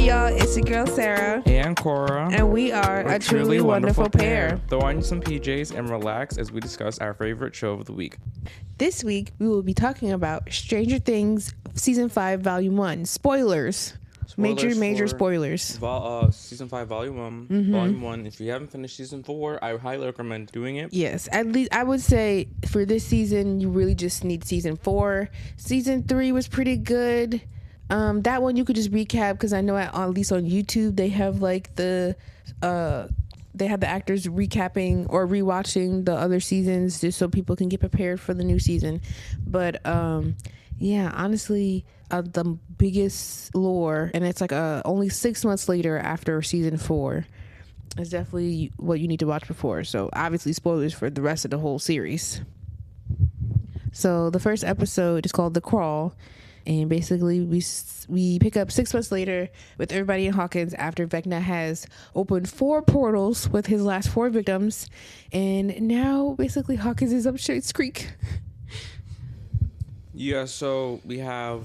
y'all, it's your girl Sarah and Corra, and we are a truly wonderful pair. Throw on some PJs and relax as we discuss our favorite show of the week. This week we will be talking about Stranger Things season 5 volume 1. Spoilers major spoilers. Season 5 volume 1. If you haven't finished season 4, I highly recommend doing it. Yes, at least I would say for this season you really just need season 4. Season 3 was pretty good. That one you could just recap because I know at least on YouTube they have like the actors recapping or rewatching the other seasons just so people can get prepared for the new season. But yeah, honestly, the biggest lore, and it's like only 6 months later after season 4, is definitely what you need to watch before. So obviously spoilers for the rest of the whole series. So the first episode is called The Crawl. And basically, we pick up 6 months later with everybody in Hawkins after Vecna has opened 4 portals with his last 4 victims. And now, basically, Hawkins is up Schitt's Creek. Yeah, so we have,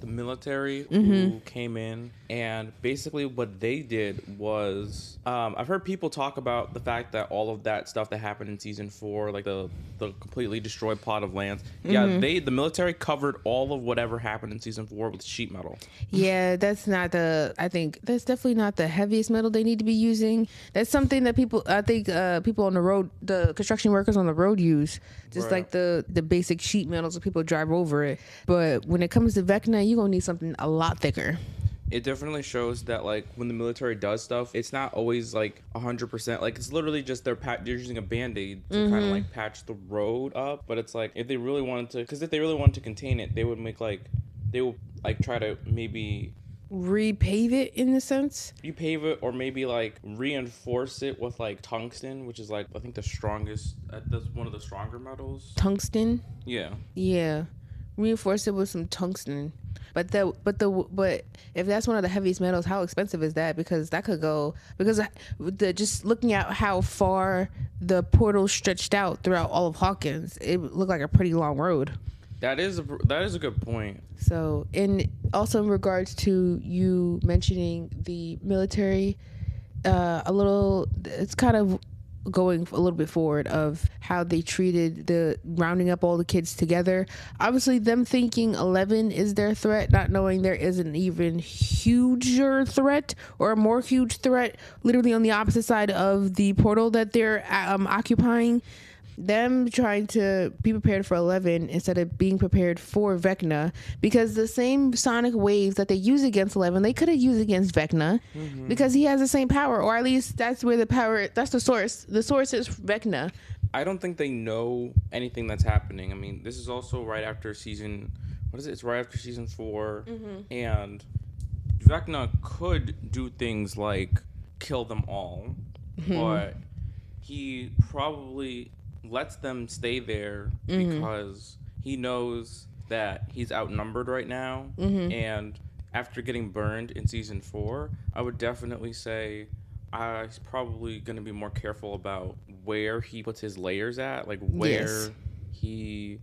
the military who came in, and basically what they did was, I've heard people talk about the fact that all of that stuff that happened in season 4, like the completely destroyed plot of lands, the military covered all of whatever happened in season 4 with sheet metal. Yeah, I think that's definitely not the heaviest metal they need to be using. That's something that people on the road, the construction workers on the road use, just like the basic sheet metals that people drive over it. But when it comes to Vecna, you're gonna need something a lot thicker. It definitely shows that, like, when the military does stuff, it's not always like 100%. Like, it's literally just they're using a band-aid to kind of like patch the road up. But it's like, if they really wanted to contain it, they would try to maybe repave it in a sense. Repave it, or maybe like reinforce it with like tungsten, which is like, I think that's one of the stronger metals. Tungsten. Yeah. Reinforce it with some tungsten. But if that's one of the heaviest metals, how expensive is that? Because that could go, just looking at how far the portal stretched out throughout all of Hawkins, it looked like a pretty long road. That is a good point. So, also in regards to you mentioning the military, it's kind of going a little bit forward of how they treated the rounding up all the kids together. Obviously them thinking 11 is their threat, not knowing there is an even huger threat or a more huge threat literally on the opposite side of the portal that they're occupying. Them trying to be prepared for 11 instead of being prepared for Vecna, because the same sonic waves that they use against 11 they could have used against Vecna, because he has the same power, or at least that's where that's the source is Vecna. I don't think they know anything that's happening. I mean, this is also right after it's right after season 4, and Vecna could do things like kill them all, but he probably lets them stay there because he knows that he's outnumbered right now. And after getting burned in season 4, I would definitely say he's probably going to be more careful about where he puts his layers at, like where he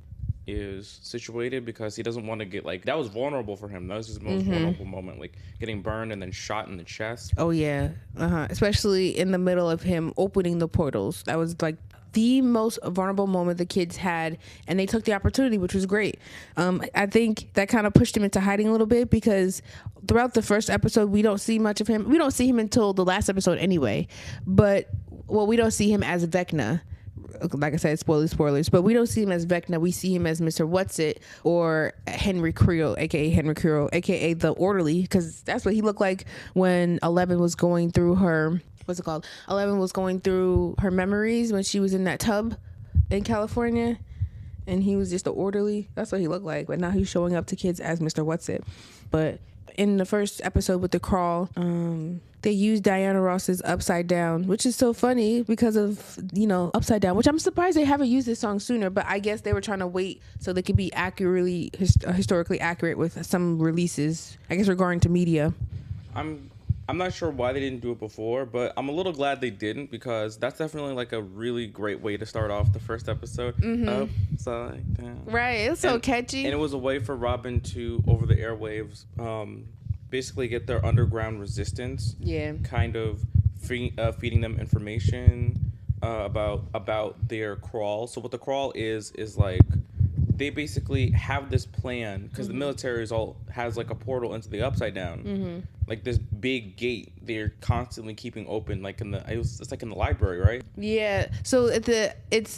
is situated, because he doesn't want to get like, that was vulnerable for him. That was his most vulnerable moment, like getting burned and then shot in the chest. Oh yeah, especially in the middle of him opening the portals. That was like the most vulnerable moment the kids had, and they took the opportunity, which was great. I think that kind of pushed him into hiding a little bit, because throughout the first episode we don't see much of him. We don't see him until the last episode anyway, but we don't see him as Vecna. Like I said, spoilers, but we don't see him as Vecna. We see him as Mr. What's-It, or Henry Creel, aka the orderly, because that's what he looked like when 11 was going through her, 11 was going through her memories when she was in that tub in California, and he was just the orderly. That's what he looked like, but now he's showing up to kids as Mr. What's-It. But in the first episode with The Crawl, they used Diana Ross's Upside Down, which is so funny because of, Upside Down, which I'm surprised they haven't used this song sooner, but I guess they were trying to wait so they could be historically accurate with some releases, I guess, regarding to media. I'm not sure why they didn't do it before, but I'm a little glad they didn't, because that's definitely like a really great way to start off the first episode. Upside down. Right, it was so catchy. And it was a way for Robin to, over the airwaves, basically get their underground resistance. Yeah. Kind of feeding them information about their crawl. So what the crawl is like, they basically have this plan because the military has like a portal into the Upside Down, like this big gate they're constantly keeping open, like it's like in the library, right? Yeah. So it's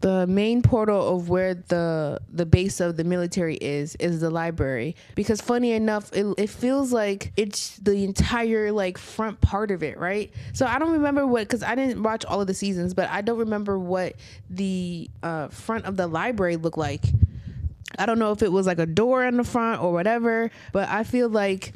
the main portal of where the base of the military is the library, because funny enough it feels like it's the entire like front part of it, right? So I don't remember because I didn't watch all of the seasons, but I don't remember what the front of the library looked like. I don't know if it was like a door in the front or whatever, but I feel like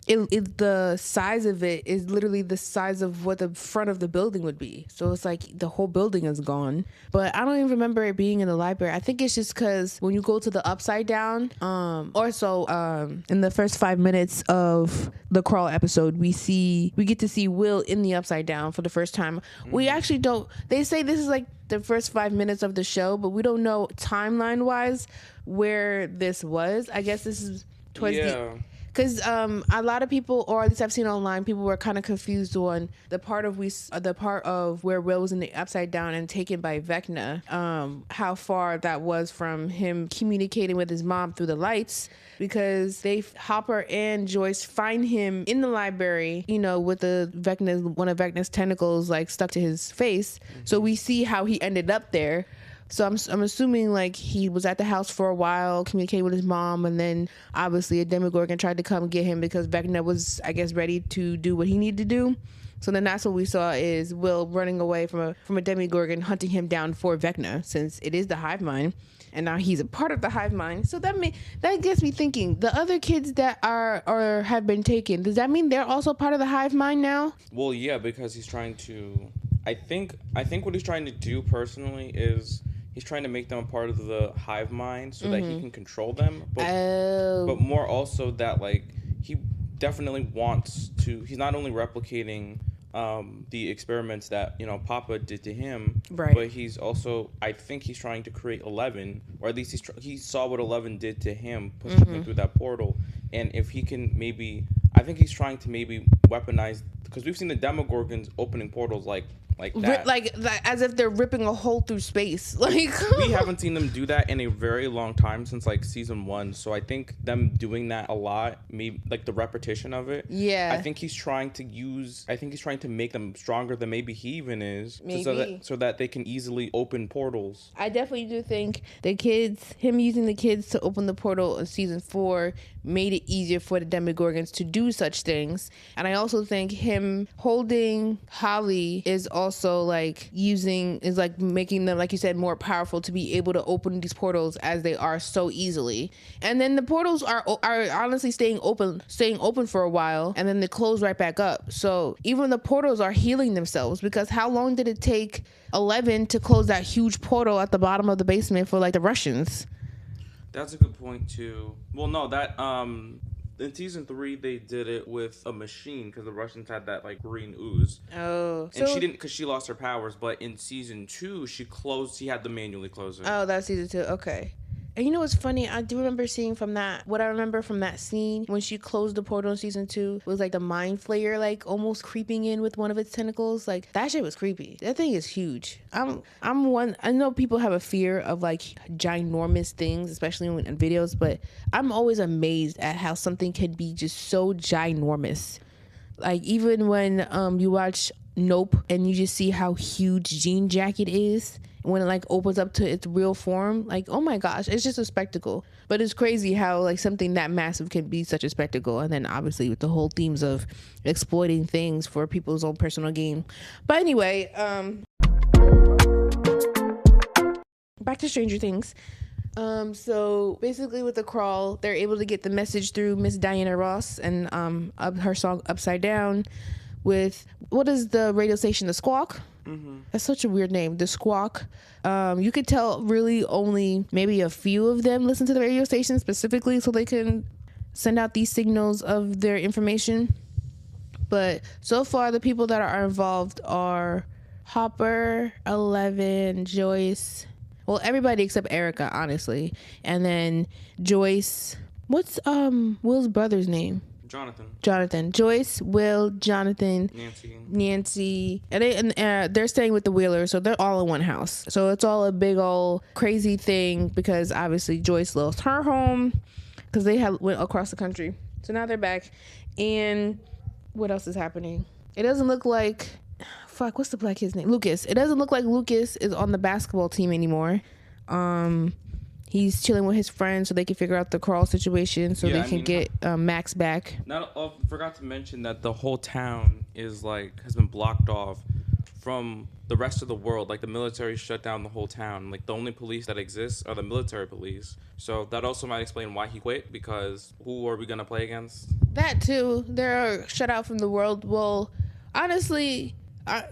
the size of it is literally the size of what the front of the building would be. So it's like the whole building is gone. But I don't even remember it being in the library. I think it's just because when you go to the Upside Down, in the first 5 minutes of the Crawl episode, we get to see Will in the Upside Down for the first time. We actually don't. They say this is like the first 5 minutes of the show, but we don't know timeline wise where this was. I guess this is towards the. Because a lot of people, or at least I've seen online, people were kind of confused on the part of where Will was in the Upside Down and taken by Vecna, how far that was from him communicating with his mom through the lights, because Hopper and Joyce find him in the library, with one of Vecna's tentacles like stuck to his face. So we see how he ended up there. So I'm assuming like he was at the house for a while, communicating with his mom, and then obviously a Demogorgon tried to come get him because Vecna was, I guess, ready to do what he needed to do. So then that's what we saw is Will running away from a Demogorgon, hunting him down for Vecna, since it is the hive mind, and now he's a part of the hive mind. So that gets me thinking: the other kids that are or have been taken, does that mean they're also part of the hive mind now? Well, yeah, because he's trying to. I think what he's trying to do personally is. He's trying to make them a part of the hive mind so that he can control them. But more also that, like, he definitely wants to... He's not only replicating the experiments that, Papa did to him, right, but he's also... I think he's trying to create 11, or at least he saw what 11 did to him, pushing him through that portal. And if he can maybe... I think he's trying to maybe weaponize... Because we've seen the Demogorgons opening portals like that. Like as if they're ripping a hole through space. Like we haven't seen them do that in a very long time, since like season 1. So I think them doing that a lot, maybe like the repetition of it. Yeah. I think he's trying to make them stronger than maybe he even is. Maybe. So that they can easily open portals. I definitely do think him using the kids to open the portal in season 4 made it easier for the Demogorgons to do such things. And I also think him holding Holly is also making them, like you said, more powerful to be able to open these portals as they are so easily. And then the portals are honestly staying open for a while, and then they close right back up. So even the portals are healing themselves, because how long did it take 11 to close that huge portal at the bottom of the basement for like the Russians? That's a good point too. Well, no, that in season 3 they did it with a machine because the Russians had that like green ooze. Oh, and she didn't, because she lost her powers. But in season 2, she had to manually close it. Oh, that's season 2. Okay. And you know what's funny? I do remember seeing what I remember from that scene when she closed the portal in season 2 was like the mind flayer, like almost creeping in with one of its tentacles. Like that shit was creepy. That thing is huge. I know people have a fear of like ginormous things, especially in videos, but I'm always amazed at how something can be just so ginormous. Like even when you watch Nope and you just see how huge Jean Jacket is when it like opens up to its real form, like, oh my gosh, it's just a spectacle. But it's crazy how like something that massive can be such a spectacle. And then obviously with the whole themes of exploiting things for people's own personal gain. But anyway, back to Stranger Things. So basically with the Crawl, they're able to get the message through Miss Diana Ross and her song Upside Down with, what is the radio station, the Squawk? That's such a weird name, the Squawk. You could tell really only maybe a few of them listen to the radio station specifically so they can send out these signals of their information. But so far the people that are involved are Hopper, 11, Joyce, well, everybody except Erica, honestly, and then Joyce, What's Will's brother's name? Jonathan. Joyce, Will, Jonathan, Nancy, and they're staying with the Wheelers, so they're all in one house. So it's all a big old crazy thing because obviously Joyce lost her home because they went across the country. So now they're back, and what else is happening? It doesn't look like what's the black kid's name? Lucas. It doesn't look like Lucas is on the basketball team anymore. He's chilling with his friends so they can figure out the Carl situation so they can get Max back. Forgot to mention that the whole town has been blocked off from the rest of the world. Like the military shut down the whole town. Like the only police that exists are the military police. So that also might explain why he quit, because who are we going to play against? That too. They're shut out from the world. Well, honestly,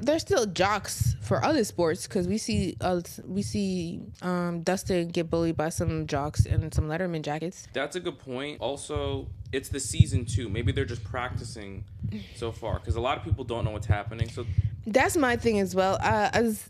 they're still jocks for other sports because we see Dustin get bullied by some jocks in some Letterman jackets. That's a good point. Also, it's the season 2. Maybe they're just practicing so far because a lot of people don't know what's happening. So that's my thing as well. As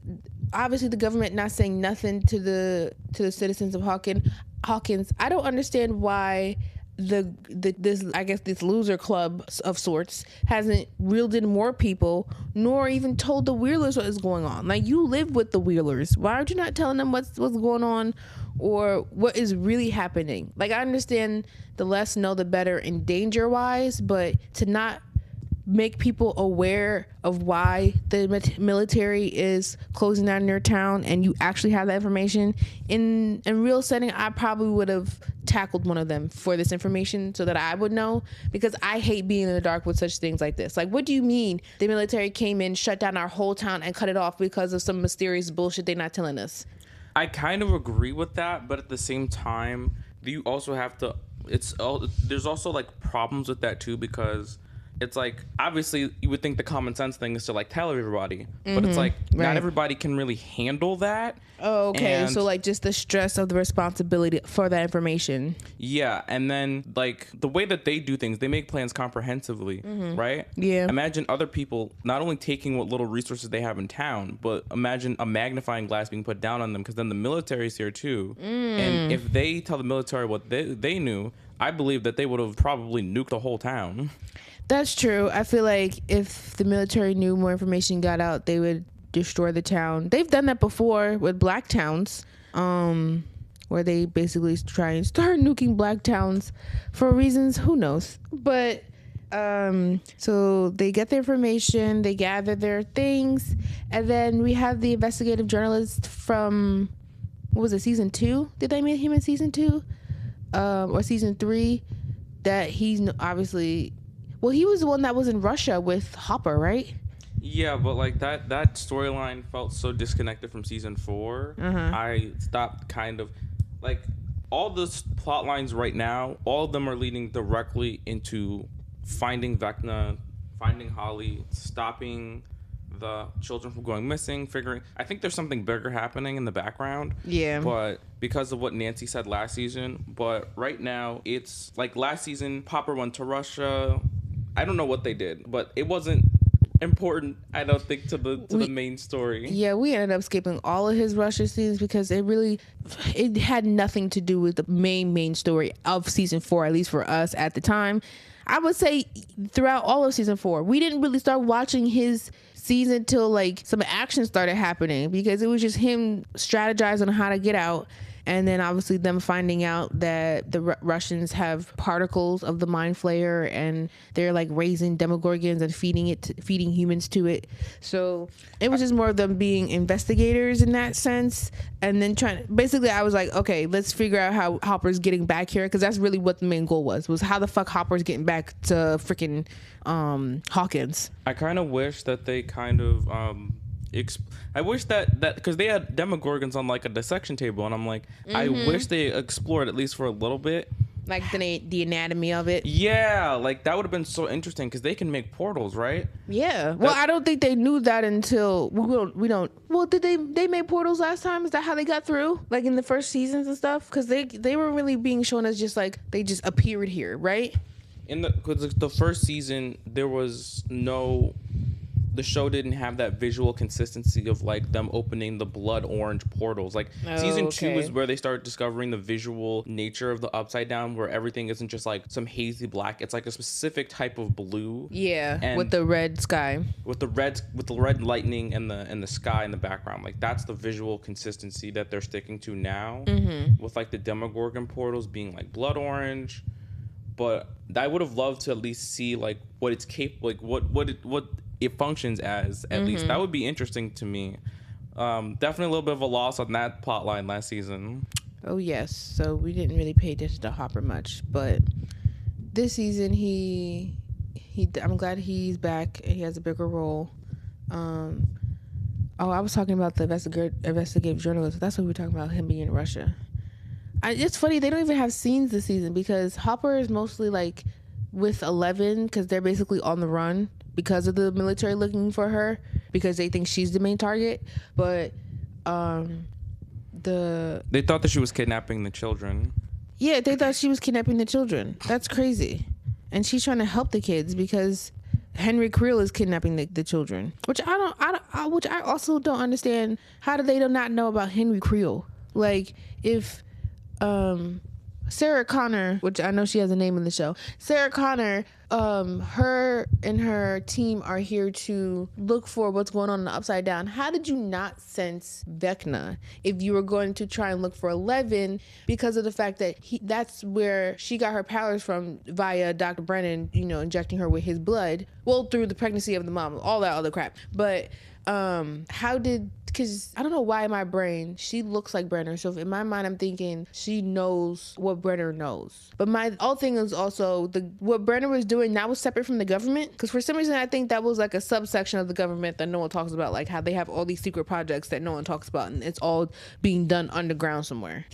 obviously the government not saying nothing to the citizens of Hawkins. I don't understand why this loser club of sorts hasn't reeled in more people, nor even told the Wheelers what is going on. Like, you live with the Wheelers. Why aren't you not telling them what's going on or what is really happening? Like, I understand the less know the better in danger wise, but to not make people aware of why the military is closing down their town and you actually have that information in real setting, I probably would have tackled one of them for this information so that I would know, because I hate being in the dark with such things like this. Like, what do you mean the military came in, shut down our whole town and cut it off because of some mysterious bullshit they're not telling us? I kind of agree with that, but at the same time, you also have to, there's also like problems with that too, because it's like, obviously you would think the common sense thing is to like tell everybody, but it's like not everybody can really handle that. Oh, okay. So like just the stress of the responsibility for that information. Yeah. And then like the way that they do things, they make plans comprehensively, right? Yeah. Imagine other people not only taking what little resources they have in town, but imagine a magnifying glass being put down on them, because then the military's here too. And if they tell the military what they knew, I believe that they would have probably nuked the whole town. That's true. I feel like if the military knew more information got out, they would destroy the town. They've done that before with black towns, where they basically try and start nuking black towns for reasons, who knows. But so they get the information, they gather their things, and then we have the investigative journalist from, what was it, season 2? Did they meet him in season 2? Or season 3? That he's obviously... Well, he was the one that was in Russia with Hopper, right? Yeah, but like that storyline felt so disconnected from season 4. I stopped kind of like all the plot lines right now. All of them are leading directly into finding Vecna, finding Holly, stopping the children from going missing, figuring. I think there's something bigger happening in the background. Yeah. But because of what Nancy said last season, but right now it's like last season, Popper went to Russia. I don't know what they did, but it wasn't important, I don't think, to the main story. Yeah, we ended up skipping all of his Russia scenes because it had nothing to do with the main story of season 4, at least for us at the time. I would say throughout all of season 4, we didn't really start watching his season till like some action started happening, because it was just him strategizing on how to get out. And then obviously them finding out that the Russians have particles of the mind flayer and they're like raising demogorgons and feeding humans to it. So it was just more of them being investigators in that sense. And then basically I was like, okay, let's figure out how Hopper's getting back here. Cause that's really what the main goal was how the fuck Hopper's getting back to freaking Hawkins. I kind of wish that they kind of, I wish that because they had demogorgons on like a dissection table, and I'm like, I wish they explored at least for a little bit, like the anatomy of it. Yeah, like that would have been so interesting because they can make portals, right? Yeah. Well, I don't think they knew that until we don't. Well, did they make portals last time? Is that how they got through? Like in the first seasons and stuff? Because they were really being shown as just like they just appeared here, right? Because the first season there was no the show didn't have that visual consistency of like them opening the blood orange portals. Like season 2 is where they start discovering the visual nature of the Upside Down, where everything isn't just like some hazy black. It's like a specific type of blue. Yeah, and with the red sky. With the red lightning and the sky in the background. Like that's the visual consistency that they're sticking to now. With like the Demogorgon portals being like blood orange. But I would have loved to at least see like what it's capable, like what it functions as at least. That would be interesting to me. Definitely a little bit of a loss on that plot line last season. Oh yes, so we didn't really pay attention to Hopper much, but this season I'm glad he's back and he has a bigger role. I was talking about the investigative journalist. That's what we were talking about, him being in Russia. It's funny, they don't even have scenes this season because Hopper is mostly like with 11 because they're basically on the run because of the military looking for her because they think she's the main target. But they thought that she was kidnapping the children. Yeah, they thought she was kidnapping the children. That's crazy. And she's trying to help the kids because Henry Creel is kidnapping the children, which I also don't understand. How do they not know about Henry Creel? Like if Sarah Connor, which I know she has a name in the show, Sarah Connor, her and her team are here to look for what's going on in the Upside Down. How did you not sense Vecna if you were going to try and look for 11 because of the fact that that's where she got her powers from via Dr. Brennan, injecting her with his blood, well, through the pregnancy of the mom, all that other crap. But because I don't know why in my brain she looks like Brenner, so in my mind I'm thinking she knows what Brenner knows. But my whole thing is also what Brenner was doing that was separate from the government, because for some reason I think that was like a subsection of the government that no one talks about, like how they have all these secret projects that no one talks about and it's all being done underground somewhere.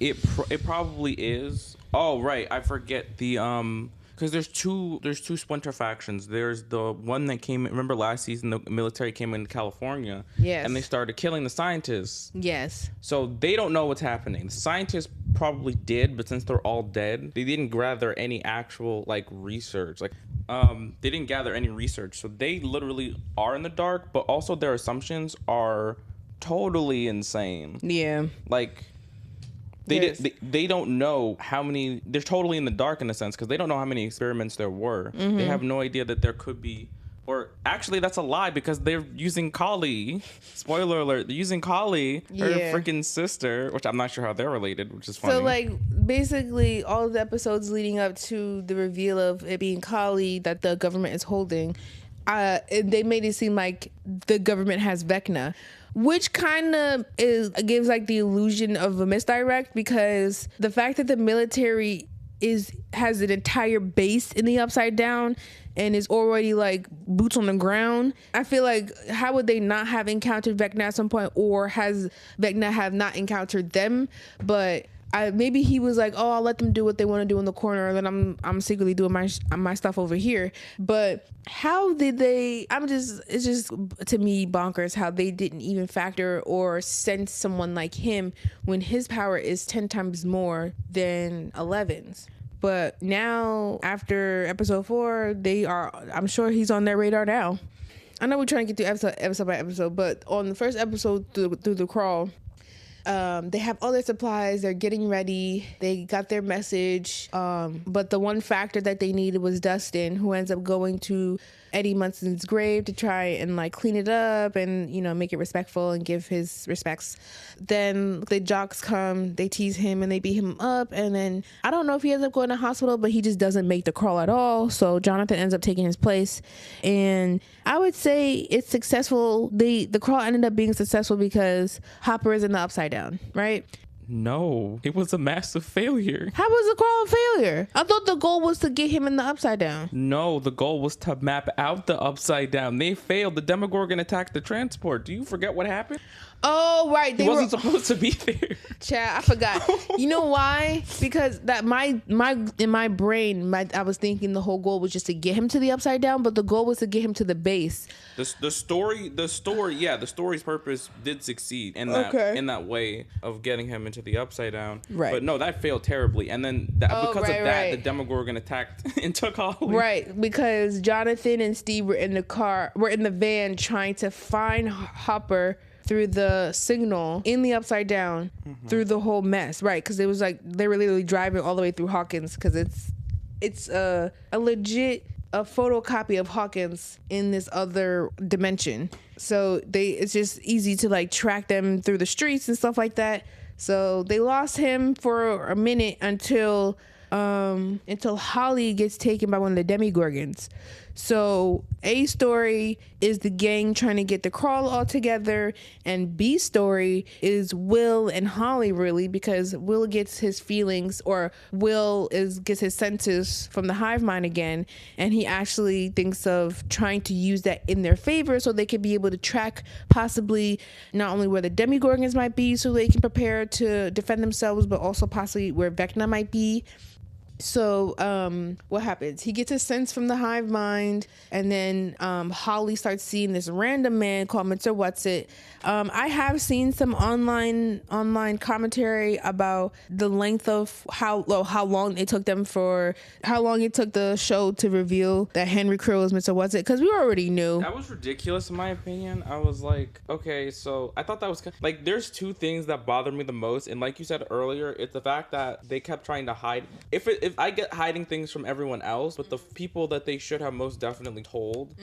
It probably is. Oh right, I forget the because there's two splinter factions. There's the one that came. Remember last season, the military came into California. Yes. And they started killing the scientists. Yes. So they don't know what's happening. The scientists probably did, but since they're all dead, they didn't gather any actual research. They didn't gather any research. So they literally are in the dark, but also their assumptions are totally insane. Yeah. They don't know how many. They're totally in the dark in a sense because they don't know how many experiments there were. They have no idea that there could be, or actually that's a lie because they're using Kali. Spoiler alert! They're using Kali, her freaking sister, which I'm not sure how they're related, which is funny. So basically all of the episodes leading up to the reveal of it being Kali that the government is holding, they made it seem like the government has Vecna, which kind of gives the illusion of a misdirect, because the fact that the military has an entire base in the Upside Down and is already boots on the ground, I feel like how would they not have encountered Vecna at some point, or has Vecna have not encountered them? But maybe he was like, oh, I'll let them do what they want to do in the corner, and then I'm secretly doing my stuff over here. But how did they? It's just to me bonkers how they didn't even factor or send someone like him when his power is 10 times more than 11's. But now after episode 4, I'm sure he's on their radar now. I know we're trying to get through episode by episode, but on the first episode through the crawl, they have all their supplies, they're getting ready, they got their message, but the one factor that they needed was Dustin, who ends up going to Eddie Munson's grave to try and clean it up and make it respectful and give his respects. Then the jocks come, they tease him and they beat him up, and then I don't know if he ends up going to hospital, but he just doesn't make the crawl at all, so Jonathan ends up taking his place. And I would say it's successful. The crawl ended up being successful because Hopper is in the Upside Down, right? No, it was a massive failure. How was the crawl a failure? I thought the goal was to get him in the Upside Down. No, the goal was to map out the Upside Down. They failed. The Demogorgon attacked the transport. Do you forget what happened? Oh, right. He wasn't supposed to be there. Chad, I forgot. You know why? Because that in my brain, I was thinking the whole goal was just to get him to the upside down, but the goal was to get him to the base. The story's purpose did succeed in that way of getting him into the upside down. Right. But no, that failed terribly. And then the Demogorgon attacked and took Holly. Right, because Jonathan and Steve were in the van trying to find Hopper through the signal in the upside down, through the whole mess. Right, because it was like they were literally driving all the way through Hawkins, because it's a legit photocopy of Hawkins in this other dimension. So it's just easy to like track them through the streets and stuff like that. So they lost him for a minute until Holly gets taken by one of the Demogorgons. So A story is the gang trying to get the crawl all together, and B story is Will and Holly, really, because Will gets his feelings, or gets his senses from the hive mind again, and he actually thinks of trying to use that in their favor so they could be able to track possibly not only where the Demogorgons might be so they can prepare to defend themselves, but also possibly where Vecna might be. So what happens? He gets a sense from the hive mind, and then Holly starts seeing this random man called Mr. Whatsit. I have seen some online commentary about the length of how long it took the show to reveal that Henry Krill is Mr. Whatsit, because we already knew. That was ridiculous in my opinion. I was like, okay, so I thought that was like, there's two things that bother me the most, and like you said earlier, it's the fact that they kept trying to hide. If I get hiding things from everyone else, but the people that they should have most definitely told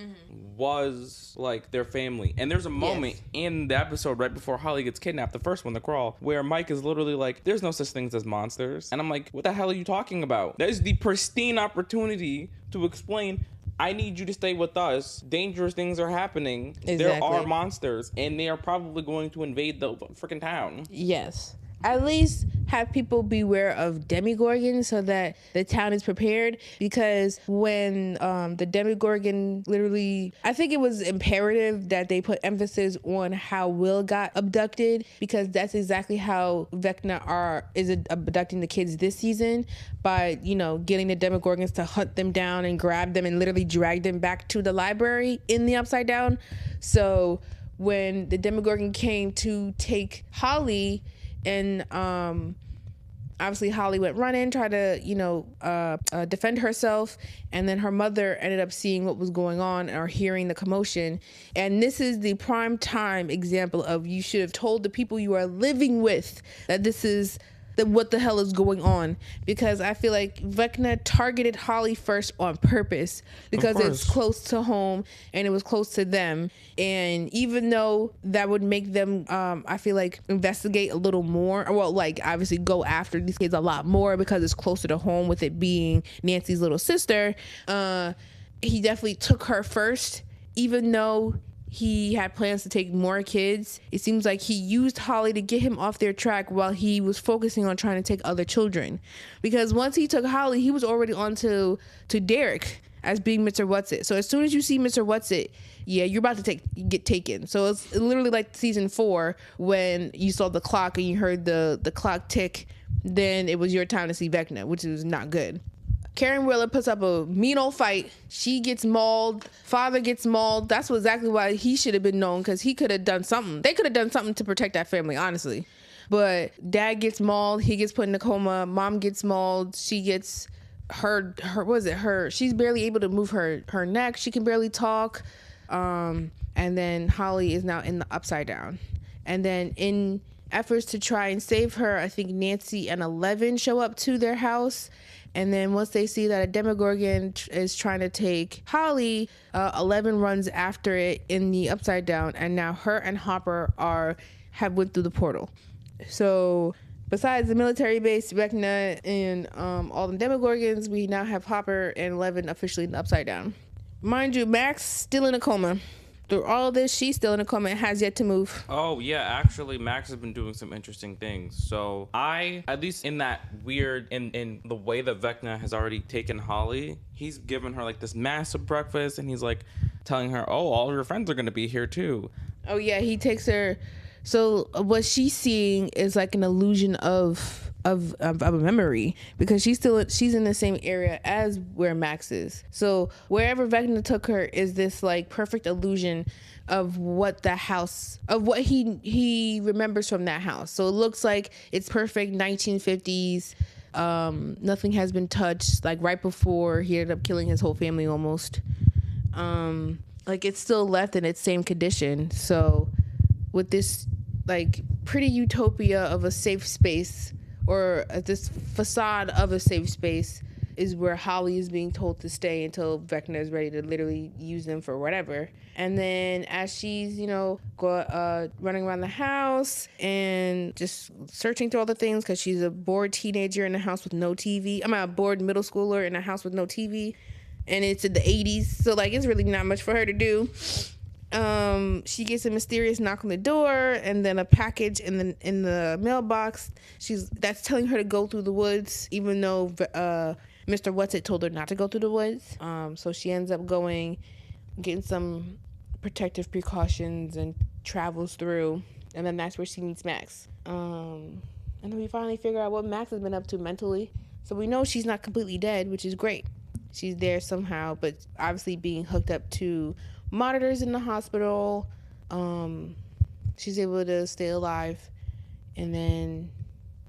was like their family. And there's a moment in the episode right before Holly gets kidnapped, the first one, the crawl, where Mike is literally like, there's no such things as monsters. And I'm like, what the hell are you talking about? That is the pristine opportunity to explain, I need you to stay with us. Dangerous things are happening. Exactly. There are monsters, and they are probably going to invade the freaking town. Yes. At least have people beware of Demogorgons so that the town is prepared, because when the Demogorgon literally, I think it was imperative that they put emphasis on how Will got abducted, because that's exactly how Vecna is abducting the kids this season, by getting the Demogorgons to hunt them down and grab them and literally drag them back to the library in the upside down. So when the Demogorgon came to take Holly, and obviously Holly went running, tried to defend herself, and then her mother ended up seeing what was going on or hearing the commotion. And this is the prime time example of, you should have told the people you are living with that this is what the hell is going on, because I feel like Vecna targeted Holly first on purpose, because it's close to home and it was close to them. And even though that would make them I feel like investigate a little more, well, like obviously go after these kids a lot more because it's closer to home, with it being Nancy's little sister, he definitely took her first. Even though he had plans to take more kids, it seems like he used Holly to get him off their track while he was focusing on trying to take other children. Because once he took Holly, he was already on to Derek as being Mr. Whatsit. So as soon as you see Mr. Whatsit, you're about to get taken. So it's literally like season 4 when you saw the clock and you heard the clock tick. Then it was your time to see Vecna, which is not good. Karen Wheeler puts up a mean old fight. She gets mauled. Father gets mauled. That's exactly why he should have been known, because he could have done something. They could have done something to protect that family, honestly. But Dad gets mauled. He gets put in a coma. Mom gets mauled. She gets she's barely able to move her neck. She can barely talk. And then Holly is now in the upside down. And then in efforts to try and save her, I think Nancy and 11 show up to their house. And then once they see that a Demogorgon is trying to take Holly, 11 runs after it in the upside down, and now her and Hopper have went through the portal. So besides the military base, Vecna, and all the Demogorgons, we now have Hopper and 11 officially in the upside down. Mind you, Max still in a coma. Through all of this, she's still in a coma and has yet to move. Oh, yeah. Actually, Max has been doing some interesting things. So at least in that weird, in the way that Vecna has already taken Holly, he's given her like this massive breakfast, and he's like telling her, oh, all your friends are going to be here too. Oh, yeah. He takes her So what she's seeing is like an illusion of a memory, because she's in the same area as where Max is. So wherever Vecna took her is this like perfect illusion of what he remembers from that house. So it looks like it's perfect 1950s. Nothing has been touched, like right before he ended up killing his whole family almost. Like it's still left in its same condition. So with this like pretty utopia of a safe space, or this facade of a safe space, is where Holly is being told to stay until Vecna is ready to literally use them for whatever. And then as she's, running around the house and just searching through all the things, because she's a bored teenager in a house with no TV. I'm a bored middle schooler in a house with no TV. And it's in the 80s, so like it's really not much for her to do. She gets a mysterious knock on the door, and then a package in the mailbox. That's telling her to go through the woods, even though Mr. What's It told her not to go through the woods. So she ends up getting some protective precautions and travels through, and then that's where she meets Max. And then we finally figure out what Max has been up to mentally. So we know she's not completely dead, which is great. She's there somehow, but obviously being hooked up to monitors in the hospital. She's able to stay alive. And then,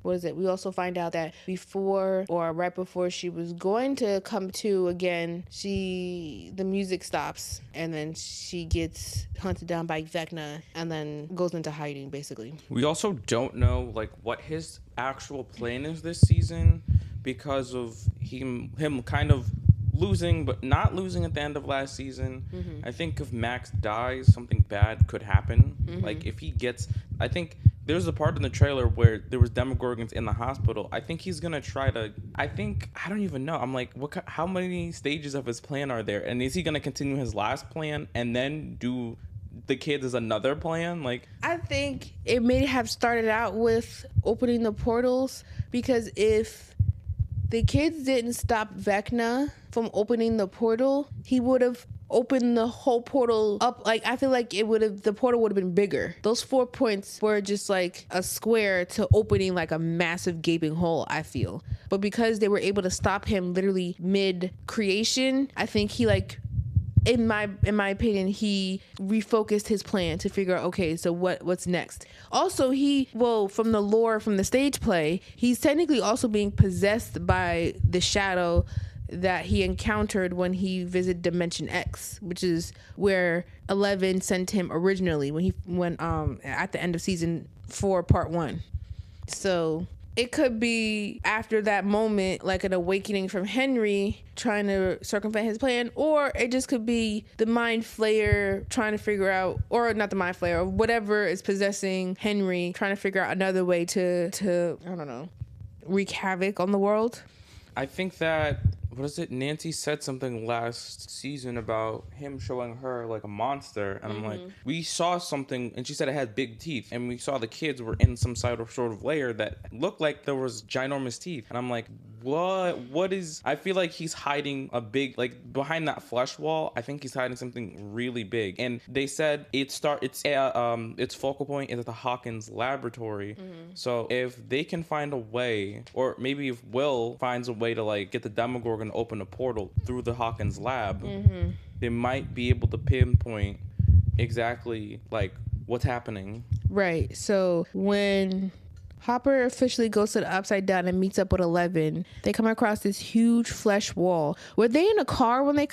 we also find out that right before she was going to come to again, the music stops, and then she gets hunted down by Vecna and then goes into hiding, basically. We also don't know like what his actual plan is this season, because of him kind of losing, but not losing at the end of last season. I think if Max dies, something bad could happen. Like if he gets, I think there's a part in the trailer where there was Demogorgons in the hospital. I think he's gonna try to, I don't even know. I'm like, how many stages of his plan are there? And is he gonna continue his last plan and then do the kids as another plan? Like, I think it may have started out with opening the portals, because if the kids didn't stop Vecna from opening the portal, he would have opened the whole portal up. Like, I feel like the portal would have been bigger. Those 4 points were just like a square to opening like a massive gaping hole, I feel. But because they were able to stop him literally mid creation, I think he in my opinion, he refocused his plan to figure out, okay, so what's next? Also, from the lore from the stage play, he's technically also being possessed by the shadow that he encountered when he visited Dimension X, which is where 11 sent him originally when at the end of season 4, part 1. So it could be after that moment, like an awakening from Henry trying to circumvent his plan, or it just could be the Mind Flayer trying to figure out, or not the Mind Flayer, or whatever is possessing Henry, trying to figure out another way to I don't know, wreak havoc on the world. I think that, Nancy said something last season about him showing her like a monster, and I'm like, we saw something, and she said it had big teeth, and we saw the kids were in some sort of layer that looked like there was ginormous teeth, and I'm like, what is, I feel like he's hiding a big, like behind that flesh wall, I think he's hiding something really big. And they said its focal point is at the Hawkins laboratory. So if they can find a way, or maybe if Will finds a way to like get the Demogorgon to open a portal through the Hawkins lab, they might be able to pinpoint exactly like what's happening. Right. So when Hopper officially goes to the Upside Down and meets up with 11, they come across this huge flesh wall. Were they in a car when they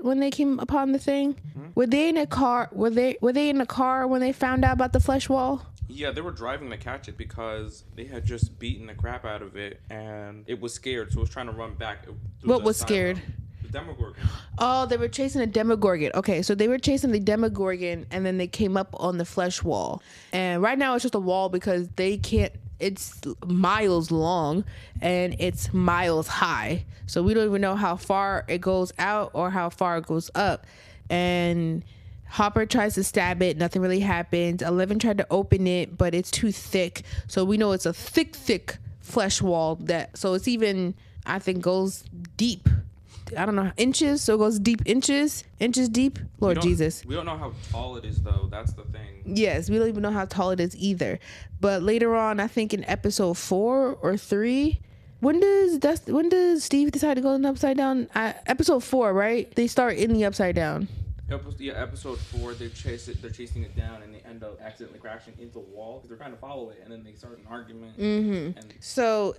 when they came upon the thing? Were they in a car? Were they in a car when they found out about the flesh wall? Yeah, they were driving to catch it because they had just beaten the crap out of it, and it was scared, so it was trying to run back. What was scared? The Demogorgon. Oh, they were chasing a Demogorgon. Okay, so they were chasing the Demogorgon, and then they came up on the flesh wall. And right now it's just a wall because they can't. It's miles long and it's miles high, so we don't even know how far it goes out or how far it goes up. And Hopper tries to stab it, nothing really happens. 11 tried to open it, but it's too thick, so we know it's a thick flesh wall, so it's even, I think, goes deep. I don't know, inches. So it goes inches deep. Lord Jesus. We don't know how tall it is, though. That's the thing. Yes, we don't even know how tall it is either. But later on, I think in episode 4 or 3, when does Steve decide to go in the upside down? Episode 4, right? They start in the upside down. Episode 4, they're chasing it down, and they end up accidentally crashing into the wall because they're trying to follow it, and then they start an argument. So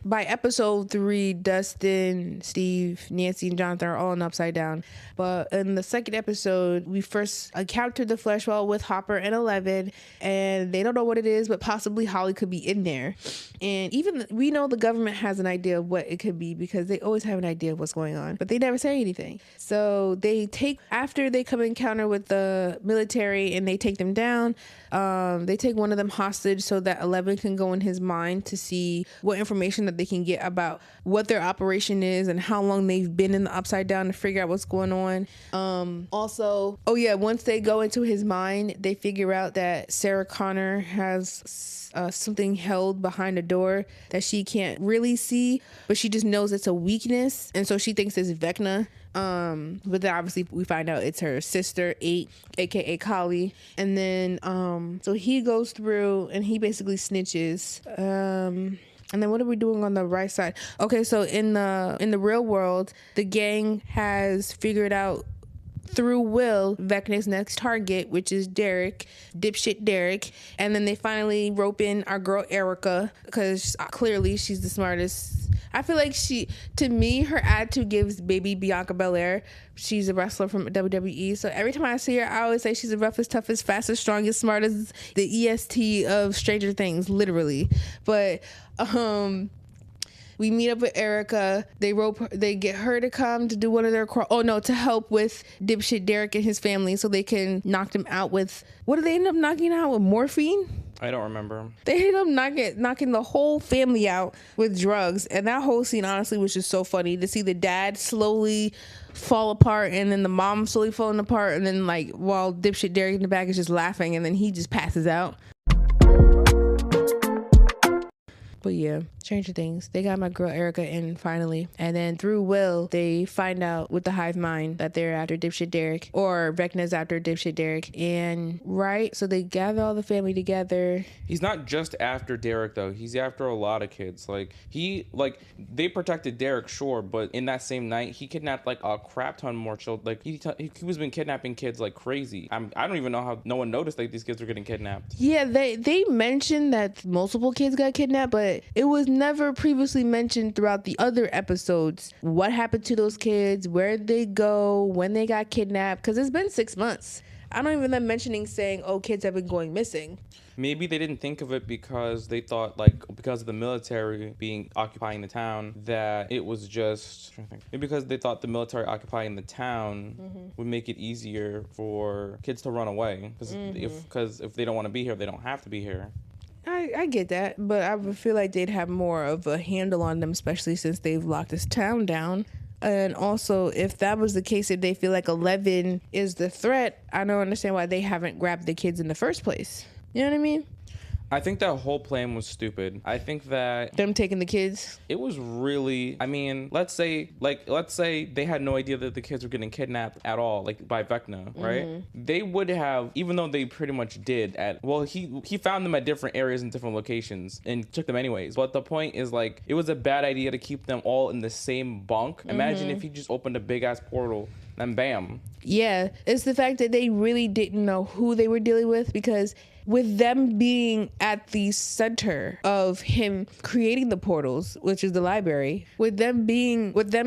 by episode 3, Dustin, Steve, Nancy, and Jonathan are all in upside down. But in the second episode, we first encountered the flesh wall with Hopper and 11, and they don't know what it is, but possibly Holly could be in there. And even we know the government has an idea of what it could be because they always have an idea of what's going on, but they never say anything. So after they come encounter with the military and they take them down, they take one of them hostage so that 11 can go in his mind to see what information that they can get about what their operation is and how long they've been in the upside down to figure out what's going on. Once they go into his mind, they figure out that Sarah Connor has something held behind a door that she can't really see, but she just knows it's a weakness, and so she thinks it's Vecna. But then obviously we find out it's her sister 8, aka Kali. And then so he goes through and he basically snitches. And then what are we doing on the right side? Okay, so in the real world, the gang has figured out through Will Vecna's next target, which is dipshit Derek. And then they finally rope in our girl Erica because clearly she's the smartest. I feel like to me, her attitude gives baby Bianca Belair. She's a wrestler from WWE. So every time I see her, I always say she's the roughest, toughest, fastest, strongest, smartest, the EST of Stranger Things, literally. But, we meet up with Erica. They get her to come to do one of their to help with dipshit Derek and his family so they can knock them out with, what do they end up knocking out with, morphine? I don't remember. They end up knocking the whole family out with drugs, and that whole scene honestly was just so funny to see the dad slowly fall apart and then the mom slowly falling apart, and then like while dipshit Derek in the back is just laughing and then he just passes out. But yeah, Stranger Things. They got my girl Erica in finally. And then through Will, they find out with the hive mind that they're after dipshit Derek, or Vecna's after dipshit Derek. And so they gather all the family together. He's not just after Derek though. He's after a lot of kids. They protected Derek, sure, but in that same night, he kidnapped like a crap ton more children. Like he was been kidnapping kids like crazy. I don't even know how no one noticed like these kids were getting kidnapped. Yeah, they mentioned that multiple kids got kidnapped, but it was never previously mentioned throughout the other episodes what happened to those kids, where they go, when they got kidnapped, because it's been 6 months. I don't even them mentioning saying, kids have been going missing. Maybe they didn't think of it because they thought because of the military occupying the town, that it was just, maybe because they thought the military occupying the town would make it easier for kids to run away, because if they don't want to be here, they don't have to be here. I get that, but I would feel like they'd have more of a handle on them, especially since they've locked this town down. And also, if that was the case, if they feel like 11 is the threat, I don't understand why they haven't grabbed the kids in the first place. You know what I mean? I think that whole plan was stupid. I think that them taking the kids, it was really, let's say they had no idea that the kids were getting kidnapped at all, like by Vecna, right? They would have, even though they pretty much did he found them at different areas and different locations and took them anyways. But the point is, like, it was a bad idea to keep them all in the same bunk. Imagine if he just opened a big ass portal and bam. Yeah, it's the fact that they really didn't know who they were dealing with, because with them being at the center of him creating the portals, which is the library, with them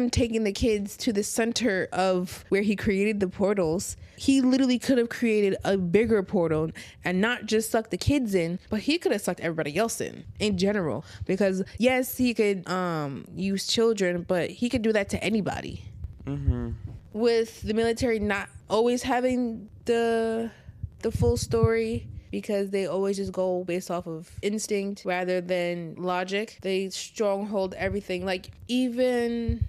taking the kids to the center of where he created the portals, he literally could have created a bigger portal and not just suck the kids in, but he could have sucked everybody else in general. Because yes, he could use children, but he could do that to anybody. With the military not always having the full story, because they always just go based off of instinct rather than logic. They stronghold everything, like even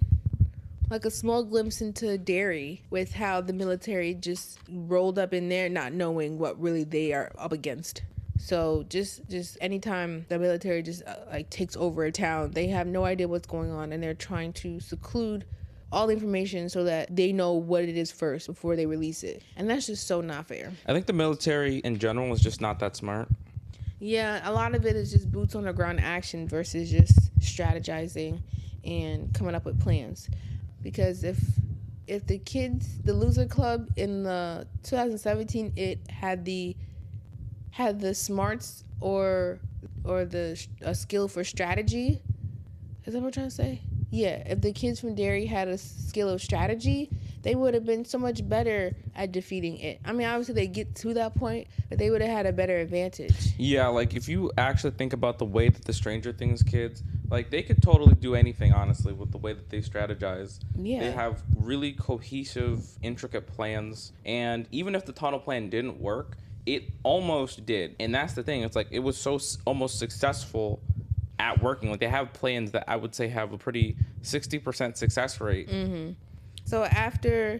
like a small glimpse into Derry with how the military just rolled up in there not knowing what really they are up against. So just anytime the military just takes over a town, they have no idea what's going on, and they're trying to seclude all the information so that they know what it is first before they release it. And that's just so not fair. I think the military in general is just not that smart. Yeah, a lot of it is just boots on the ground action versus just strategizing and coming up with plans. Because if the loser club in the 2017, it had the smarts or a skill for strategy. Is that what we're trying to say? Yeah, if the kids from Derry had a skill of strategy, they would have been so much better at defeating it. I mean, obviously they get to that point, but they would have had a better advantage. Yeah, like if you actually think about the way that the Stranger Things kids, like they could totally do anything, honestly, with the way that they strategize. Yeah. They have really cohesive, intricate plans, and even if the tunnel plan didn't work, it almost did. And that's the thing. It's like it was so almost successful at working. Like they have plans that I would say have a pretty 60% success rate. Mm-hmm. So after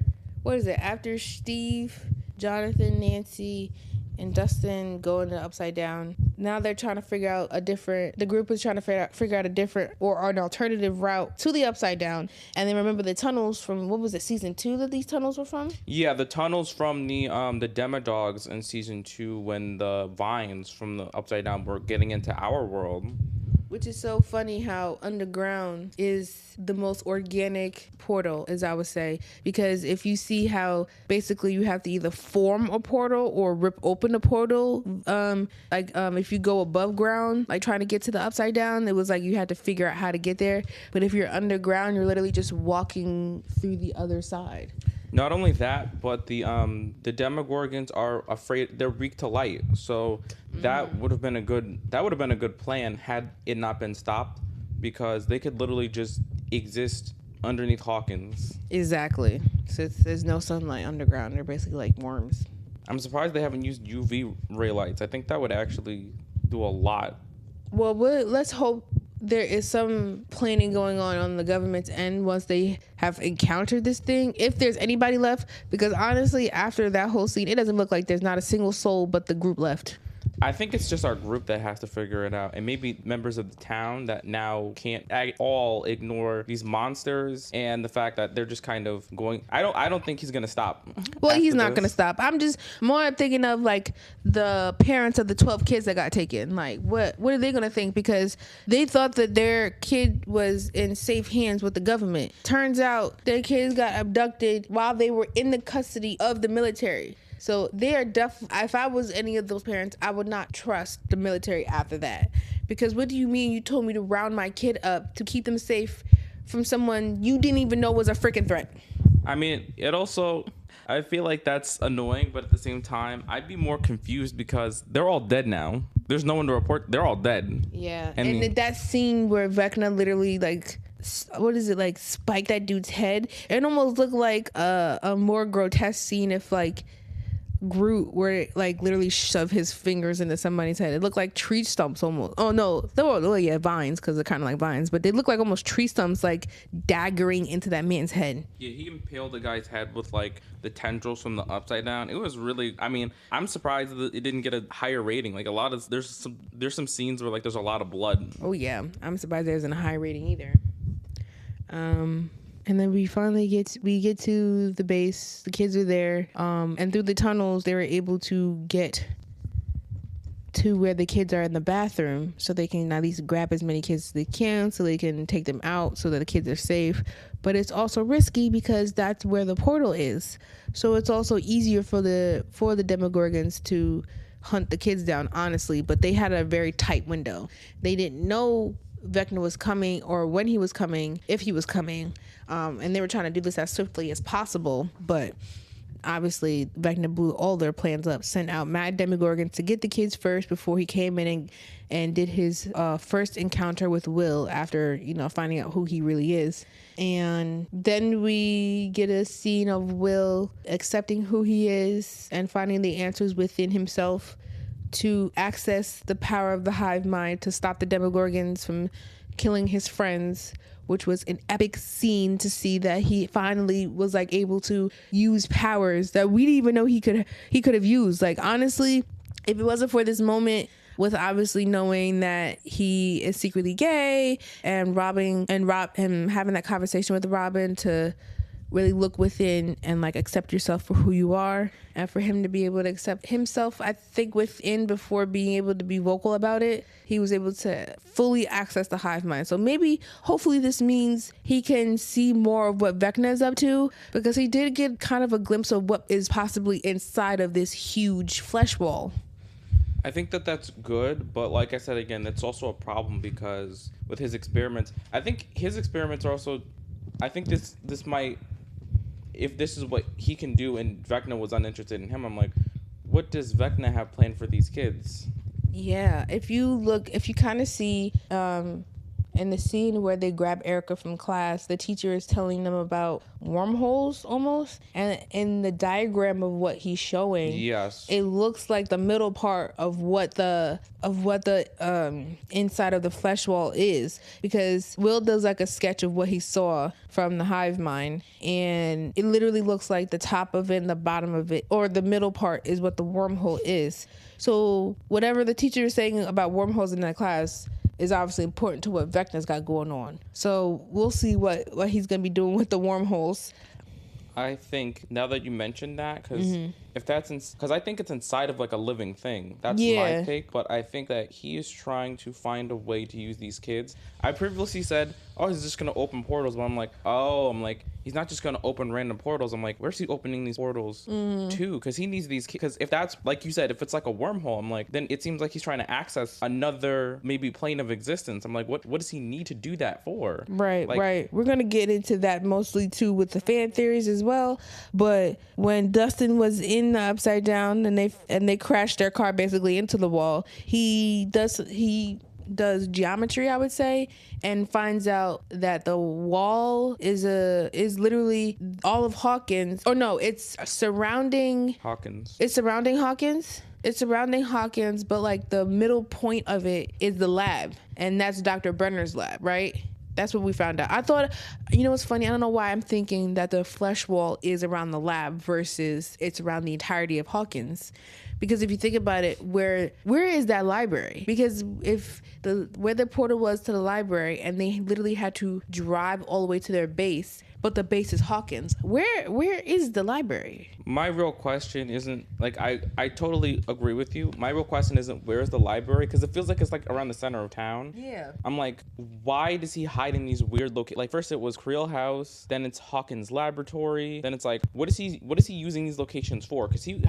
Steve, Jonathan, Nancy, and Dustin go into Upside Down, now they're trying to figure out the group is trying to figure out a different or an alternative route to the Upside Down. And then remember the tunnels from, what was it, season 2 that these tunnels were from? Yeah, the tunnels from the Demodogs in season 2 when the vines from the Upside Down were getting into our world. Which is so funny how underground is the most organic portal, as I would say. Because if you see how basically you have to either form a portal or rip open a portal. If you go above ground, like trying to get to the Upside Down, it was like you had to figure out how to get there. But if you're underground, you're literally just walking through the other side. Not only that, but the Demogorgons are afraid, they're weak to light. So that would have been a good plan had it not been stopped, because they could literally just exist underneath Hawkins. Exactly. So there's no sunlight underground. They're basically like worms. I'm surprised they haven't used UV ray lights. I think that would actually do a lot. Well, let's hope there is some planning going on the government's end once they have encountered this thing, if there's anybody left, because honestly, after that whole scene, it doesn't look like there's not a single soul but the group left. I think it's just our group that has to figure it out, and maybe members of the town that now can't at all ignore these monsters and the fact that they're just kind of going. I don't think he's gonna stop. Well, he's not gonna stop. I'm just more thinking of like the parents of the 12 kids that got taken. Like, what are they gonna think? Because they thought that their kid was in safe hands with the government. Turns out their kids got abducted while they were in the custody of the military. So they are if I was any of those parents, I would not trust the military after that. Because what do you mean you told me to round my kid up to keep them safe from someone you didn't even know was a freaking threat? I mean, I feel like that's annoying, but at the same time, I'd be more confused because they're all dead now. There's no one to report. They're all dead. Yeah. And that scene where Vecna literally spiked that dude's head, it almost looked like a more grotesque scene if Groot were literally shove his fingers into somebody's head. It looked like tree stumps almost. Oh no, they were vines, because they're kind of like vines, but they look like almost tree stumps daggering into that man's head. Yeah, he impaled the guy's head with the tendrils from the Upside Down. It was really, I mean, I'm surprised that it didn't get a higher rating. There's some scenes where there's a lot of blood. Oh yeah, I'm surprised there isn't a high rating either. And then we finally get to the base. The kids are there. And through the tunnels, they were able to get to where the kids are in the bathroom, so they can at least grab as many kids as they can, so they can take them out so that the kids are safe. But it's also risky because that's where the portal is. So it's also easier for the Demogorgons to hunt the kids down, honestly. But they had a very tight window. They didn't know Vecna was coming or when he was coming, if he was coming. And they were trying to do this as swiftly as possible, but obviously Vecna blew all their plans up, sent out mad Demogorgons to get the kids first before he came in and did his first encounter with Will after, finding out who he really is. And then we get a scene of Will accepting who he is and finding the answers within himself to access the power of the hive mind to stop the Demogorgons from killing his friends, which was an epic scene to see that he finally was able to use powers that we didn't even know he could have used. Honestly, if it wasn't for this moment, with obviously knowing that he is secretly gay and having that conversation with Robin to really look within and like accept yourself for who you are, and for him to be able to accept himself, I think, within before being able to be vocal about it. He was able to fully access the hive mind. So maybe, hopefully, this means he can see more of what Vecna is up to, because he did get kind of a glimpse of what is possibly inside of this huge flesh wall. I think that that's good, but like I said again, that's also a problem because with his experiments, I think his experiments are also, I think this might, if this is what he can do and Vecna was uninterested in him, I'm like, what does Vecna have planned for these kids? Yeah, if you kind of see in the scene where they grab Erica from class, the teacher is telling them about wormholes almost, and in the diagram of what he's showing, yes, it looks like the middle part of what the inside of the flesh wall is, because Will does like a sketch of what he saw from the hive mind, and it literally looks like the top of it and the bottom of it, or the middle part, is what the wormhole is. So whatever the teacher is saying about wormholes in that class is obviously important to what Vecna's got going on. So we'll see what he's going to be doing with the wormholes. I think now that you mentioned that, because if that's because I think it's inside of like a living thing. That's my take. But I think that he is trying to find a way to use these kids. I previously said, oh, he's just gonna open portals, but I'm like, he's not just gonna open random portals. I'm like, where's he opening these portals to? Because he needs these kids. Because if that's like you said, if it's like a wormhole, I'm like, then it seems like he's trying to access another maybe plane of existence. I'm like, what does he need to do that for? Right. We're gonna get into that mostly too with the fan theories as well. But when Dustin was in the Upside Down and they crashed their car basically into the wall, he does geometry, I would say, and finds out that the wall is literally all of Hawkins. Or no, it's surrounding Hawkins. It's surrounding Hawkins. It's surrounding Hawkins, but like the middle point of it is the lab, and that's Dr. Brenner's lab, right? That's what we found out. I thought, what's funny? I don't know why I'm thinking that the flesh wall is around the lab versus it's around the entirety of Hawkins. Because if you think about it, where is that library? Because where the portal was to the library, and they literally had to drive all the way to their base, but the base is Hawkins. Where is the library? My real question isn't like I totally agree with you. My real question isn't where's the library, because it feels like it's like around the center of town. Yeah. I'm like, why does he hide in these weird locations? Like first it was Creel House, then it's Hawkins Laboratory, then it's like what is he using these locations for? Because he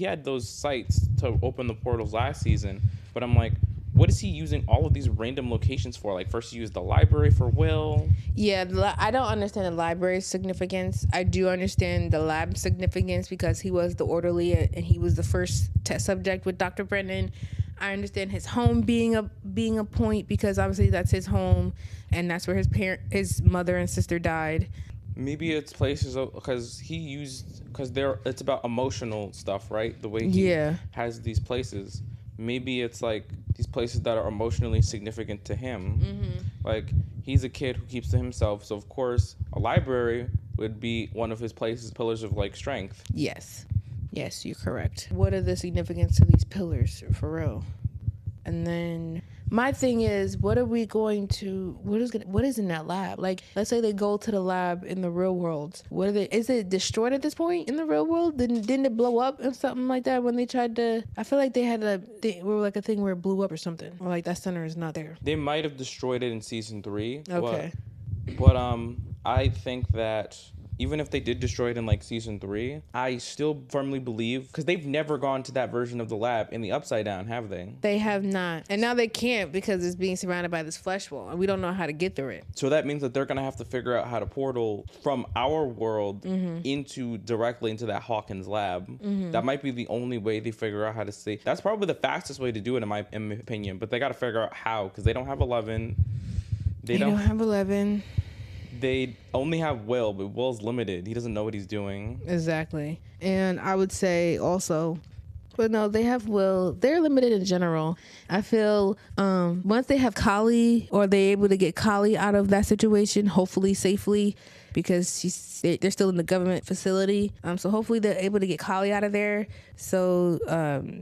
had those sites to open the portals last season, but I'm like, what is he using all of these random locations for? Like first he used the library for Will. Yeah, I don't understand the library's significance. I do understand the lab significance because he was the orderly and he was the first test subject with Dr. Brennan. I understand his home being a point because obviously that's his home and that's where his mother and sister died. Maybe it's places because it's about emotional stuff, right? The way he has these places. Maybe it's like these places that are emotionally significant to him. Mm-hmm. Like he's a kid who keeps to himself, so of course a library would be one of his pillars of like strength. Yes, you're correct. What are the significance of these pillars for real? And then my thing is, what is in that lab? Like, let's say they go to the lab in the real world. Is it destroyed at this point in the real world? Didn't it blow up or something like that when they tried to? I feel like they had a thing where it blew up or something, or like that center is not there. They might have destroyed it in season 3. Okay. But I think that even if they did destroy it in like season 3, I still firmly believe, because they've never gone to that version of the lab in the Upside Down, have they? They have not. And now they can't because it's being surrounded by this flesh wall and we don't know how to get through it. So that means that they're going to have to figure out how to portal from our world directly into that Hawkins lab. Mm-hmm. That might be the only way they figure out how to stay. That's probably the fastest way to do it in my opinion, but they got to figure out how, because they don't have 11. They don't have 11. They only have Will, but Will's limited. He doesn't know what he's doing. Exactly. And I would say also, but no, they have Will. They're limited in general. I feel once they have Kali, or they're able to get Kali out of that situation, hopefully safely, because they're still in the government facility. So hopefully they're able to get Kali out of there, so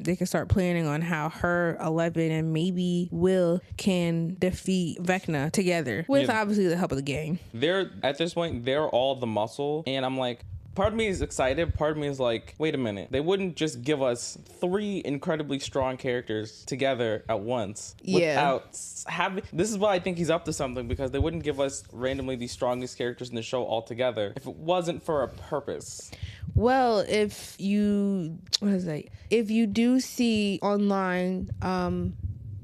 they can start planning on how her, 11, and maybe Will can defeat Vecna together with obviously the help of the gang. They're at this point, they're all the muscle, and I'm like, part of me is excited. Part of me is like, wait a minute. They wouldn't just give us 3 incredibly strong characters together at once without having... This is why I think he's up to something, because they wouldn't give us randomly the strongest characters in the show all together if it wasn't for a purpose. Well, if you do see online,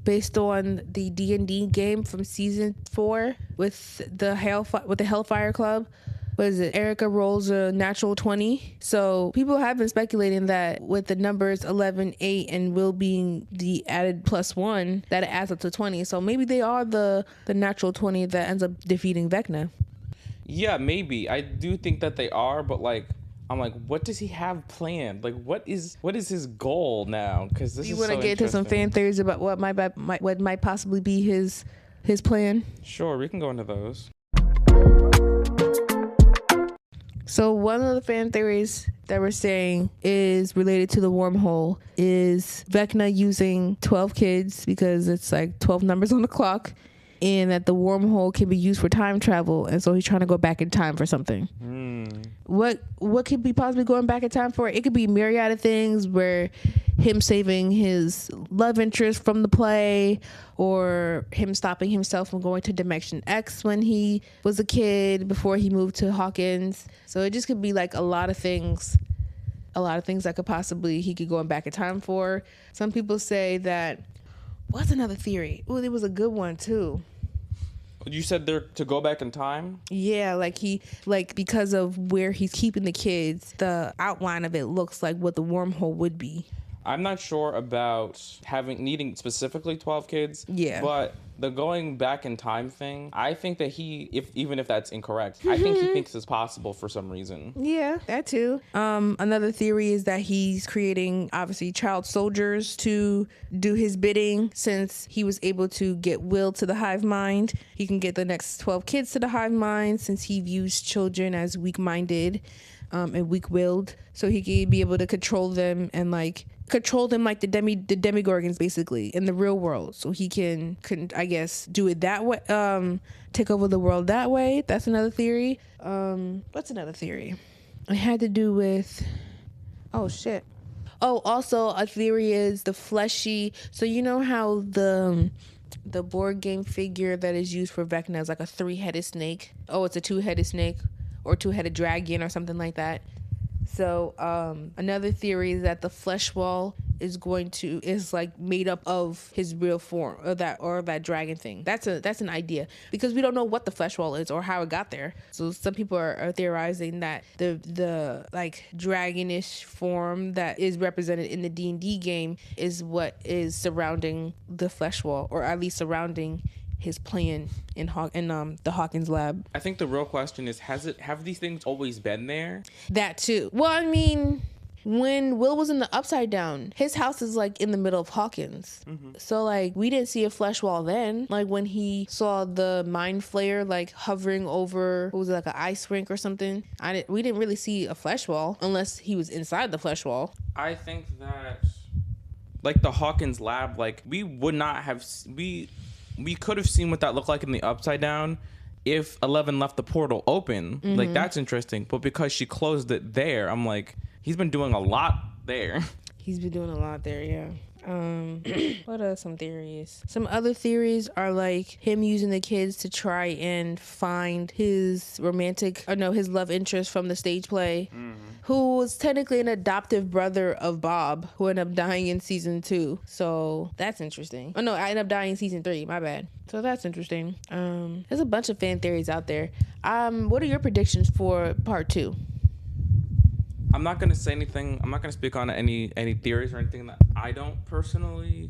based on the D&D game from season 4 with the Hellfire Club, what is it? Erica rolls a natural 20. So people have been speculating that with the numbers 11, 8, and Will being the added +1, that it adds up to 20. So maybe they are the natural 20 that ends up defeating Vecna. Yeah, maybe. I do think that they are, but like, I'm like, what does he have planned? Like, what is his goal now? Because this is so interesting. You want to get to some fan theories about what might possibly be his plan? Sure, we can go into those. So one of the fan theories that we're saying is related to the wormhole is Vecna using 12 kids, because it's like 12 numbers on the clock, and that the wormhole can be used for time travel, and so he's trying to go back in time for something. What could be possibly going back in time for? It could be myriad of things, where him saving his love interest from the play, or him stopping himself from going to Dimension X when he was a kid before he moved to Hawkins. So it just could be like a lot of things that could possibly he could go back in time for. Some people say that... What's another theory? Oh, there was a good one too. You said they're to go back in time? Yeah, because of where he's keeping the kids, the outline of it looks like what the wormhole would be. I'm not sure about needing specifically 12 kids. Yeah. But the going back in time thing, I think that even if that's incorrect, I think he thinks it's possible for some reason. Yeah, that too. Another theory is that he's creating, obviously, child soldiers to do his bidding. Since he was able to get Will to the hive mind, he can get the next 12 kids to the hive mind, since he views children as weak-minded and weak-willed. So he could be able to control them and control them like the Demigorgons, basically, in the real world. So he can I guess do it that way, take over the world that way. That's another theory. What's another theory? It had to do with... Oh shit. Oh, also a theory is the fleshy... So you know how the board game figure that is used for Vecna is like a 3-headed snake? Oh, it's a 2-headed snake, or 2-headed dragon, or something like that. So another theory is that the flesh wall is made up of his real form, or that dragon thing. That's an idea, because we don't know what the flesh wall is or how it got there. So some people are theorizing that the like dragonish form that is represented in the D&D game is what is surrounding the flesh wall, or at least surrounding his plan in the Hawkins lab. I think the real question is, have these things always been there? That too. Well, I mean, when Will was in the Upside Down, his house is like in the middle of Hawkins. So like we didn't see a flesh wall then. Like when he saw the Mind Flayer like hovering over, what was it, like an ice rink or something? We didn't really see a flesh wall unless he was inside the flesh wall. I think that like the Hawkins lab, like we could have seen what that looked like in the Upside Down if 11 left the portal open. Like, that's interesting. But because she closed it there, I'm like, he's been doing a lot there. He's been doing a lot there, yeah. What are some theories? Some other theories are like him using the kids to try and find his love interest from the stage play, who was technically an adoptive brother of Bob, who ended up dying in season 2. So that's interesting. Oh no, I ended up dying in season 3. My bad. So that's interesting. There's a bunch of fan theories out there. What are your predictions for part 2? I'm not going to say anything. I'm not going to speak on any theories or anything that I don't personally...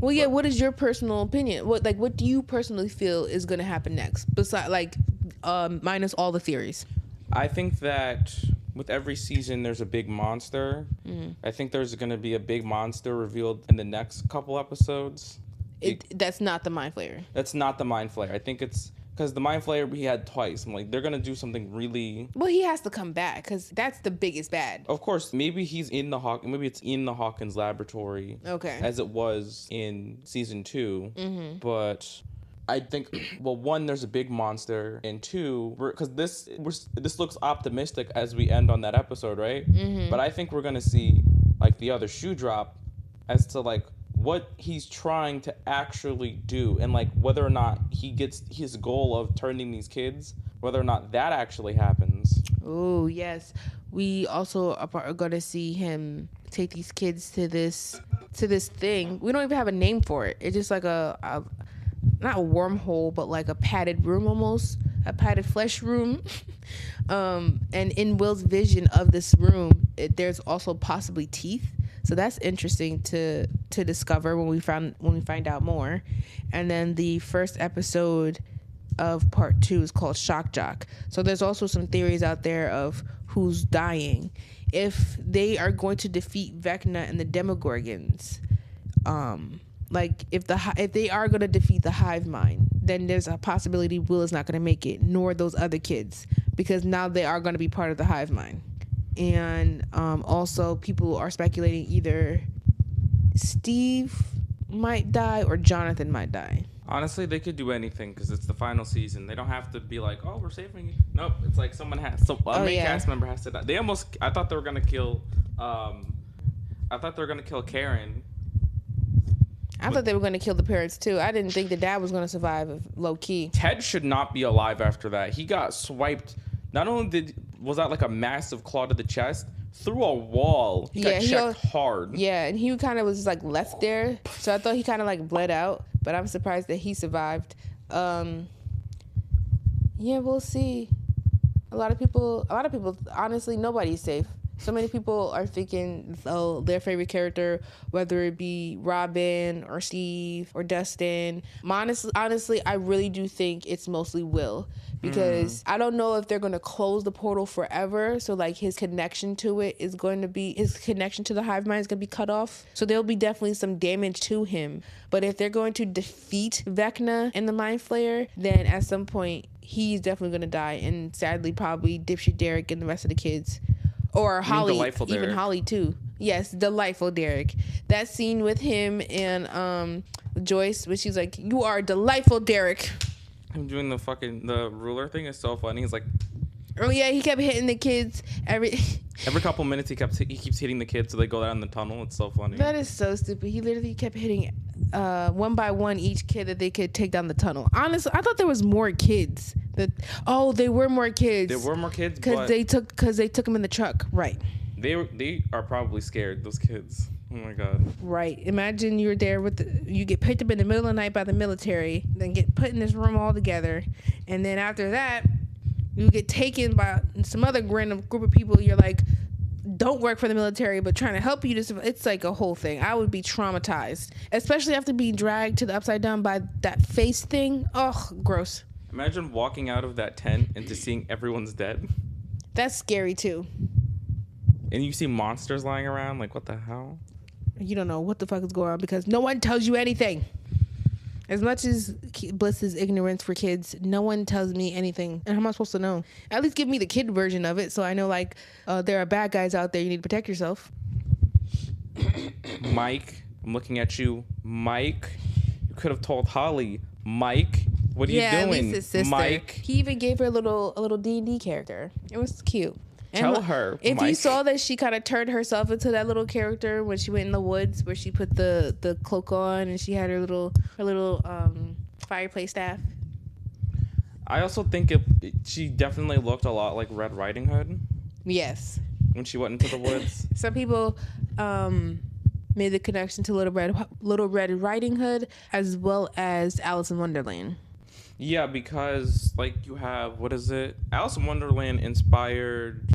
Well, yeah, what is your personal opinion? What do you personally feel is going to happen next? Besides, minus all the theories. I think that with every season, there's a big monster. I think there's going to be a big monster revealed in the next couple episodes. That's not the Mind Flayer. That's not the Mind Flayer. I think because the mind flayer he had twice. I'm like, they're gonna do something really. Well, he has to come back because that's the biggest bad. Of course, maybe he's in the maybe it's in the Hawkins laboratory. Okay. As it was in season 2, but I think, well, one, there's a big monster, and two, because this looks optimistic as we end on that episode, right? But I think we're gonna see like the other shoe drop as to like what he's trying to actually do, and like whether or not he gets his goal of turning these kids, whether or not that actually happens. Oh yes, we also are gonna see him take these kids to this thing. We don't even have a name for it. It's just like a not a wormhole, but like a padded room, almost a padded flesh room. And in Will's vision of this room, there's also possibly teeth. So that's interesting to discover when we find out more. And then the first episode of part 2 is called Shock Jock. So there's also some theories out there of who's dying. If they are going to defeat Vecna and the Demogorgons, like if they are going to defeat the hive mind, then there's a possibility Will is not going to make it, nor those other kids, because now they are going to be part of the hive mind. And also people are speculating either Steve might die or Jonathan might die. Honestly, they could do anything because it's the final season. They don't have to be like, oh, we're saving you. Nope, it's like a main cast member has to die. I thought they were gonna kill Karen. I thought they were going to kill the parents too. I didn't think the dad was going to survive, low key. Ted should not be alive after that. He got swiped. Not only was that like a massive claw to the chest, through a wall. He got checked hard. Yeah, and he kind of was like left there. So I thought he kind of like bled out, but I'm surprised that he survived. Yeah, we'll see. A lot of people, honestly, nobody's safe. So many people are thinking, their favorite character, whether it be Robin or Steve or Dustin. Honestly, I really do think it's mostly Will, because I don't know if they're going to close the portal forever. So like his connection to the hive mind is going to be cut off. So there'll be definitely some damage to him. But if they're going to defeat Vecna and the Mind Flayer, then at some point he's definitely going to die. And sadly, probably Dipshit Derek and the rest of the kids. Or Holly, even Holly too. Yes, delightful Derek. That scene with him and Joyce, where she's like, "You are delightful, Derek." Him doing the ruler thing is so funny. He's like, oh yeah, he kept hitting the kids every couple minutes. He keeps hitting the kids so they go down the tunnel. It's so funny. That is so stupid. He literally kept hitting one by one each kid that they could take down the tunnel. Honestly, I thought there was more kids. There were more kids. There were more kids because they took them in the truck. Right. They are probably scared. Those kids. Oh my god. Right. Imagine you're there you get picked up in the middle of the night by the military, then get put in this room all together, and then after that, you get taken by some other random group of people. You're like, don't work for the military, but trying to help you. It's like a whole thing. I would be traumatized, especially after being dragged to the upside down by that face thing. Oh, gross. Imagine walking out of that tent and just seeing everyone's dead. That's scary too. And you see monsters lying around. Like, what the hell? You don't know what the fuck is going on because no one tells you anything. As much as bliss is ignorance for kids, no one tells me anything. And how am I supposed to know? At least give me the kid version of it so I know, like, there are bad guys out there. You need to protect yourself. Mike, I'm looking at you. Mike, you could have told Holly. Mike, what are you doing? Lisa's sister. Mike. He even gave her a little D&D character. It was cute. Tell her, if Mike. You saw that she kind of turned herself into that little character when she went in the woods, where she put the cloak on and she had her little fireplace staff. I also think she definitely looked a lot like Red Riding Hood. Yes. When she went into the woods. Some people made the connection to Little Red Riding Hood as well as Alice in Wonderland. Yeah, because like you have, what is it? Alice in Wonderland inspired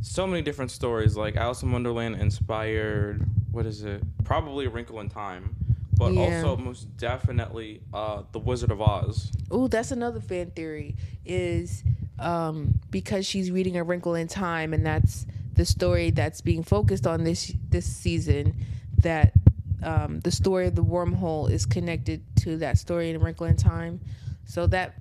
so many different stories. Like Alice in Wonderland inspired, what is it? Probably A Wrinkle in Time, but also most definitely The Wizard of Oz. Ooh, that's another fan theory. Is because she's reading A Wrinkle in Time, and that's the story that's being focused on this season. That the story of the wormhole is connected to that story in A Wrinkle in Time. So that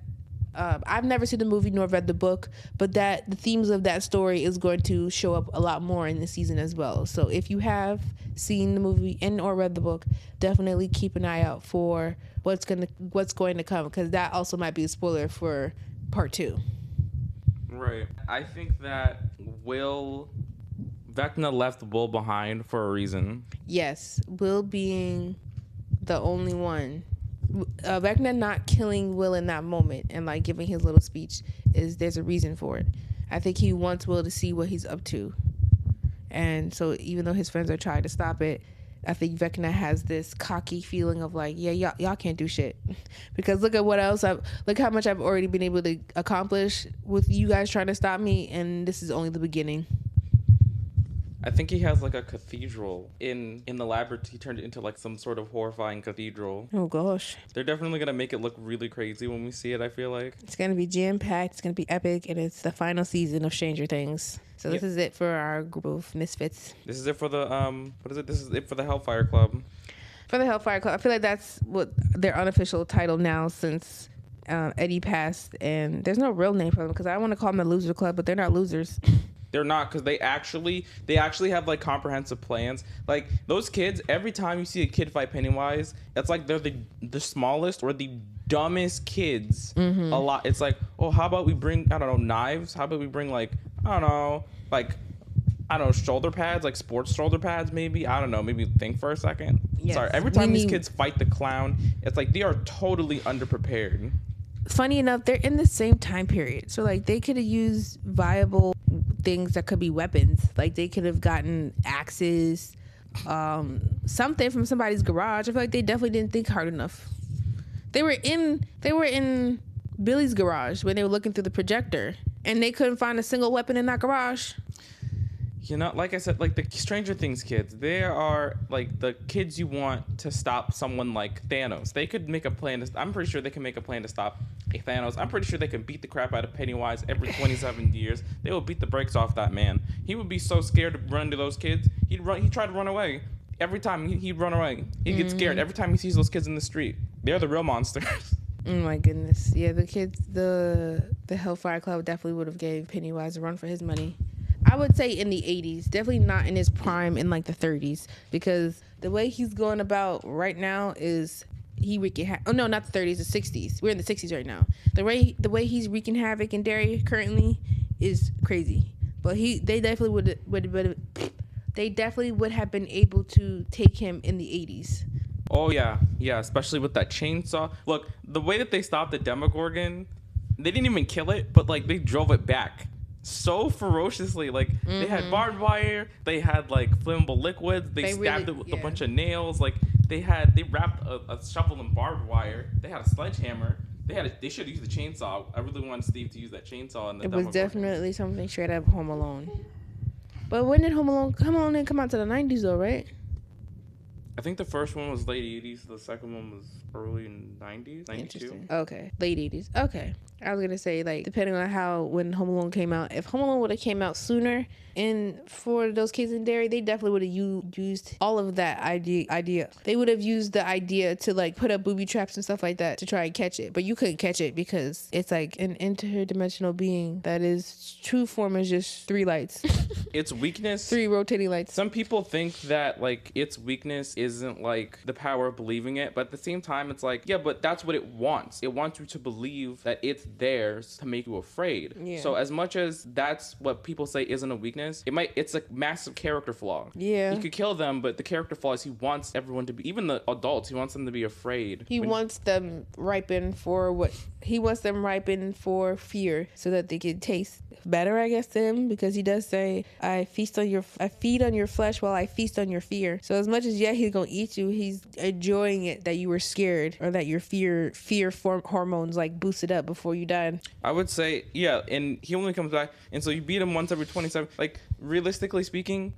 I've never seen the movie nor read the book, but that the themes of that story is going to show up a lot more in the season as well. So if you have seen the movie and or read the book, definitely keep an eye out for what's going to come, because that also might be a spoiler for part 2. Right. I think that Vecna left Will behind for a reason. Yes, Will being the only one. Vecna not killing Will in that moment and like giving his little speech there's a reason for it. I think he wants Will to see what he's up to, and so even though his friends are trying to stop it, I think Vecna has this cocky feeling of like, yeah, y'all can't do shit, because look how much I've already been able to accomplish with you guys trying to stop me, and this is only the beginning. I think he has like a cathedral in the labyrinth. He turned it into like some sort of horrifying cathedral. Oh gosh. They're definitely gonna make it look really crazy when we see it, I feel like. It's gonna be jam-packed, it's gonna be epic, and it's the final season of Stranger Things. So this is it for our group of misfits. This is it for the This is it for the Hellfire Club. For the Hellfire Club. I feel like that's what their unofficial title now, since Eddie passed, and there's no real name for them, because I want to call them the Loser Club, but they're not losers. They're not, because they actually have like comprehensive plans. Like those kids, every time you see a kid fight Pennywise, it's like they're the smallest or the dumbest kids. A lot. It's like, oh, how about we bring, I don't know, knives? How about we bring like, I don't know, shoulder pads, like sports shoulder pads, maybe. I don't know. Maybe think for a second. Yes. Sorry. Every time these kids fight the clown, it's like they are totally underprepared. Funny enough, they're in the same time period, so like they could have used viable things that could be weapons. Like they could have gotten axes, something from somebody's garage. I feel like they definitely didn't think hard enough. They were in Billy's garage when they were looking through the projector, and they couldn't find a single weapon in that garage. You know, like I said, like the Stranger Things kids, they are like the kids you want to stop someone like Thanos. They could make a plan. I'm pretty sure they can make a plan to stop Thanos. I'm pretty sure they can beat the crap out of Pennywise every 27 years. They will beat the brakes off that man. He would be so scared to run to those kids. He'd try to run away. Every time he'd run away. He'd get scared every time he sees those kids in the street. They're the real monsters. Oh my goodness. Yeah, the kids, the Hellfire Club definitely would have gave Pennywise a run for his money. I would say in the 80s, definitely not in his prime in like the 30s, because the way he's going about right now is not the 30s, the 60s. We're in the 60s right now. The way he's wreaking havoc in Derry currently is crazy. But they definitely would have been able to take him in the 80s. Oh yeah, especially with that chainsaw. Look, the way that they stopped the Demogorgon, they didn't even kill it, but like they drove it back so ferociously. Like they had barbed wire, they had like flammable liquids, they stabbed it with a bunch of nails. Like they wrapped a shovel in barbed wire. They had a sledgehammer. They should use the chainsaw. I really wanted Steve to use that chainsaw. In the it was definitely something straight out of Home Alone. But when did Home Alone didn't come out to the 90s though, right? I think the first one was late 80s. The second one was early 90s, 92. Interesting. Okay, late 80s. Okay. I was going to say, like, depending on when Home Alone came out, if Home Alone would have came out sooner, and for those kids in Derry, they definitely would have used all of that idea. They would have used the idea to, like, put up booby traps and stuff like that to try and catch it. But you couldn't catch it because it's, like, an interdimensional being that is true form is just 3 lights. Its weakness... 3 rotating lights. Some people think that, like, its weakness isn't, like, the power of believing it. But at the same time, it's like, yeah, but that's what it wants. It wants you to believe that it's theirs to make you afraid. Yeah. So as much as that's what people say isn't a weakness, it's a massive character flaw. Yeah. He could kill them, but the character flaw is he wants everyone to be, even the adults, he wants them to be afraid. He wants them ripen for fear so that they can taste better, I guess, to him, because he does say, I feed on your flesh while I feast on your fear. So as much as he's gonna eat you, he's enjoying it that you were scared, or that your fear hormones like boosted up before you died. I would say, yeah, and he only comes back, and so you beat him once every 27. Like, realistically speaking,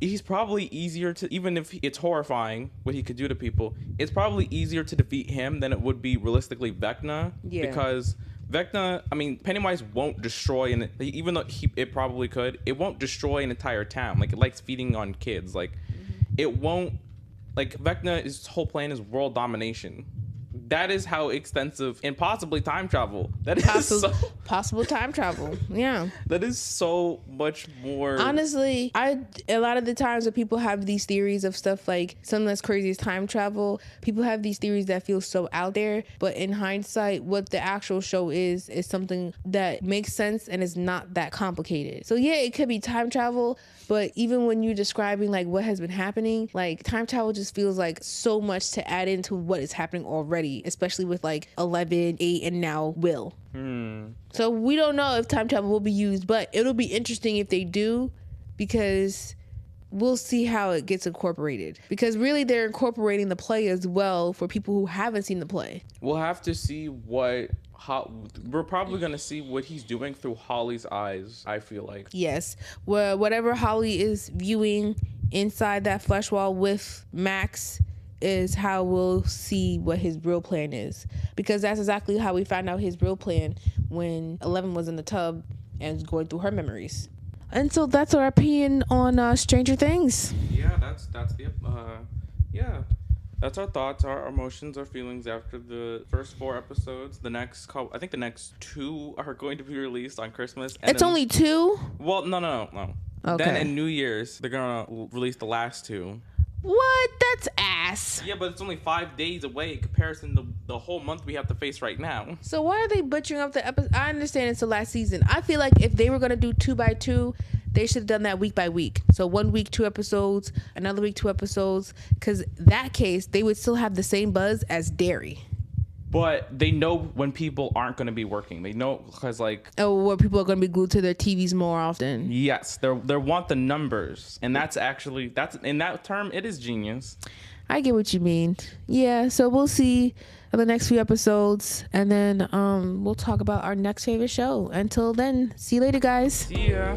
he's probably easier to, even if it's horrifying what he could do to people, it's probably easier to defeat him than it would be realistically Vecna. Yeah. Because Vecna, I mean, Pennywise won't destroy, even though it probably could, it won't destroy an entire town. Like, it likes feeding on kids. Like, it won't, like, Vecna, his whole plan is world domination. that is how extensive and possibly time travel. That is possible time travel. Yeah. That is so much more. Honestly, a lot of the times when people have these theories of stuff like something that's crazy as time travel, people have these theories that feel so out there, but in hindsight, what the actual show is something that makes sense and is not that complicated. So yeah, it could be time travel, but even when you're describing like what has been happening, like time travel just feels like so much to add into what is happening already, especially with like 11, 8, and now Will. So we don't know if time travel will be used, but it'll be interesting if they do, because we'll see how it gets incorporated, because really they're incorporating the play as well for people who haven't seen the play. We'll have to see we're probably going to see what he's doing through Holly's eyes, I feel like. Yes. Well, whatever Holly is viewing inside that flesh wall with Max is how we'll see what his real plan is, because that's exactly how we found out his real plan when 11 was in the tub and was going through her memories. And so that's our opinion on Stranger Things. Yeah, that's our thoughts, our emotions, our feelings after the first 4 episodes. The next 2 are going to be released on Christmas. And it's only 2? Well, no. Okay. Then in New Year's, they're gonna release the last 2. What? That's ass. Yeah, but it's only 5 days away in comparison to the whole month we have to face right now. So why are they butchering up the episode? I understand it's the last season. I feel like if they were going to do 2 by 2, they should have done that week by week. So 1 week, 2 episodes, another week, 2 episodes. Because that case, they would still have the same buzz as Derry. But they know when people aren't going to be working. They know because like... Oh, where people are going to be glued to their TVs more often. Yes, they want the numbers. And that's in that term, it is genius. I get what you mean. Yeah, so we'll see in the next few episodes. And then we'll talk about our next favorite show. Until then, see you later, guys. See ya.